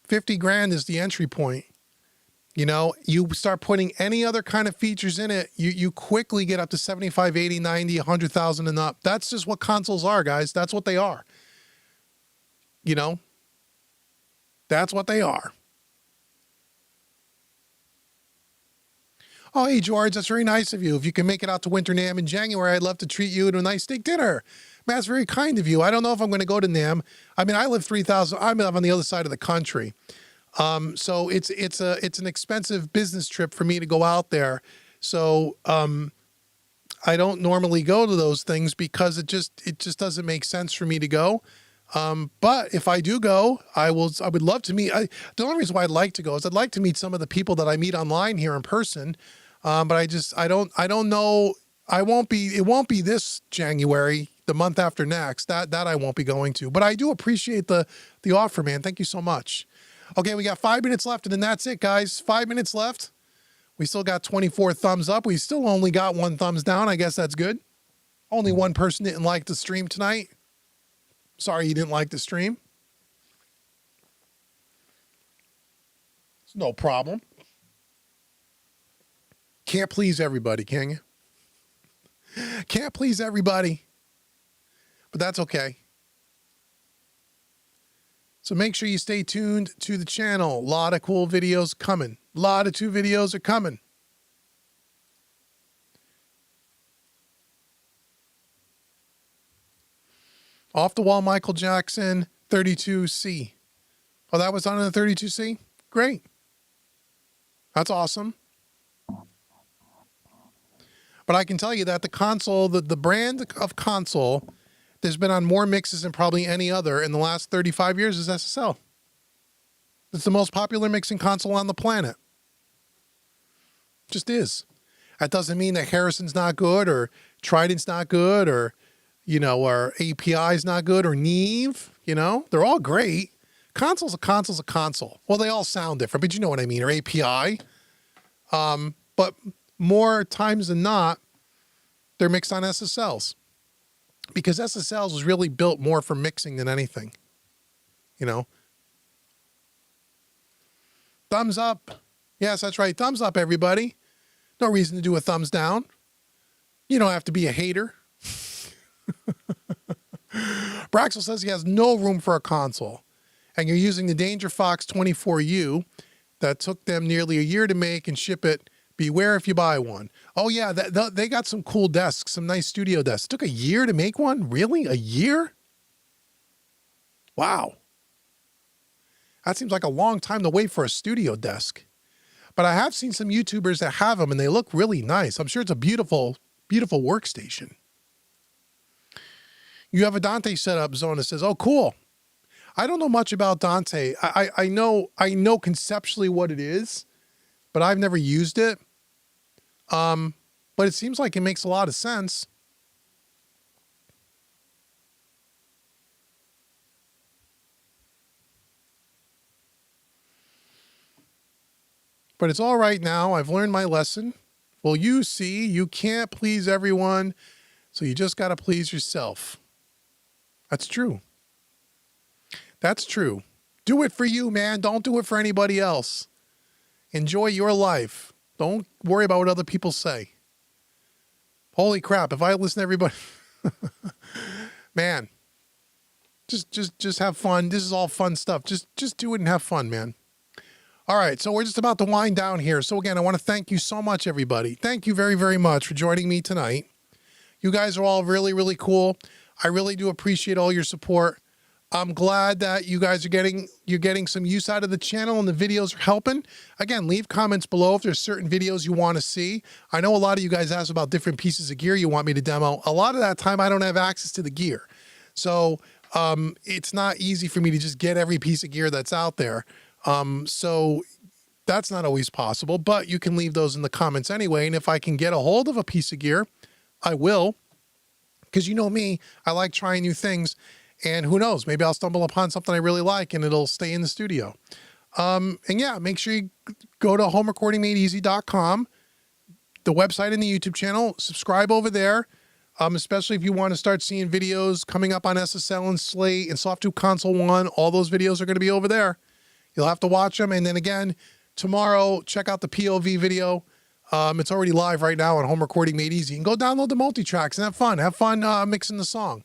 [SPEAKER 1] $50,000 is the entry point. You start putting any other kind of features in it, you quickly get up to 75, 80, 90, 100,000 and up. That's just what consoles are, guys. That's what they are. That's what they are. Oh, hey, George, that's very nice of you. If you can make it out to Winter NAMM in January, I'd love to treat you to a nice steak dinner. Man, that's very kind of you. I don't know if I'm going to go to NAMM. I live 3,000. I live on the other side of the country. So it's an expensive business trip for me to go out there. So, I don't normally go to those things because it just doesn't make sense for me to go. But if I do go, I would love to meet. The only reason why I'd like to go is I'd like to meet some of the people that I meet online here in person. But I don't know. It won't be this January, the month after next, that I won't be going to, but I do appreciate the offer, man. Thank you so much. Okay, we got 5 minutes left, and then that's it, guys. 5 minutes left. We still got 24 thumbs up. We still only got 1 thumbs down. I guess that's good. Only one person didn't like the stream tonight. Sorry you didn't like the stream. It's no problem. Can't please everybody, can you? Can't please everybody. But that's okay. So make sure you stay tuned to the channel. A lot of cool videos coming. A lot of 2 videos are coming. Off the Wall Michael Jackson 32C. Oh, that was on the 32C? Great. That's awesome. But I can tell you that the console, the brand of console that's been on more mixes than probably any other in the last 35 years is SSL. It's the most popular mixing console on the planet. Just is. That doesn't mean that Harrison's not good or Trident's not good or, you know, or API's not good or Neve, you know, they're all great. Console's a console's a console. Well, they all sound different, but you know what I mean, or API. But more times than not, they're mixed on SSLs because SSLs was really built more for mixing than anything, you know. Thumbs up. Yes, that's right. Thumbs up, everybody. No reason to do a thumbs down. You don't have to be a hater. Braxel says he has no room for a console. And you're using the Danger Fox 24U that took them nearly a year to make and ship it. Beware if you buy one. Oh, yeah, they got some cool desks, some nice studio desks. It took a year to make one? Really? A year? Wow. That seems like a long time to wait for a studio desk. But I have seen some YouTubers that have them, and they look really nice. I'm sure it's a beautiful, beautiful workstation. You have a Dante setup, Zona says, oh, cool. I don't know much about Dante. I know conceptually what it is, but I've never used it. But it seems like it makes a lot of sense. But it's all right now. I've learned my lesson. Well, you see, you can't please everyone, so you just got to please yourself. That's true. That's true. Do it for you, man. Don't do it for anybody else. Enjoy your life. Don't worry about what other people say. Holy crap, if I listen to everybody, man, just have fun. This is all fun stuff. Just do it and have fun, man. All right, so we're just about to wind down here. So again, I want to thank you so much, everybody. Thank you very, very much for joining me tonight. You guys are all really, really cool. I really do appreciate all your support. I'm glad that you guys are getting some use out of the channel and the videos are helping. Again, leave comments below if there's certain videos you want to see. I know a lot of you guys ask about different pieces of gear you want me to demo. A lot of that time I don't have access to the gear. So it's not easy for me to just get every piece of gear that's out there. So that's not always possible, but you can leave those in the comments anyway. And if I can get a hold of a piece of gear, I will, because you know me, I like trying new things. And who knows, maybe I'll stumble upon something I really like and it'll stay in the studio. And yeah, make sure you go to homerecordingmadeeasy.com, the website and the YouTube channel, subscribe over there. Especially if you want to start seeing videos coming up on SSL and Slate and SoftTube Console 1, all those videos are going to be over there. You'll have to watch them. And then again, tomorrow, check out the POV video. It's already live right now on Home Recording Made Easy. And go download the multi-tracks and have fun. Have fun mixing the song.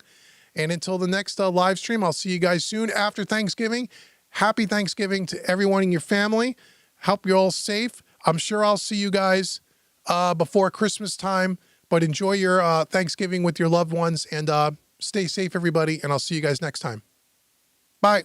[SPEAKER 1] And until the next live stream, I'll see you guys soon after Thanksgiving. Happy Thanksgiving to everyone in your family. Hope you're all safe. I'm sure I'll see you guys before Christmas time. But enjoy your Thanksgiving with your loved ones. And stay safe, everybody. And I'll see you guys next time. Bye.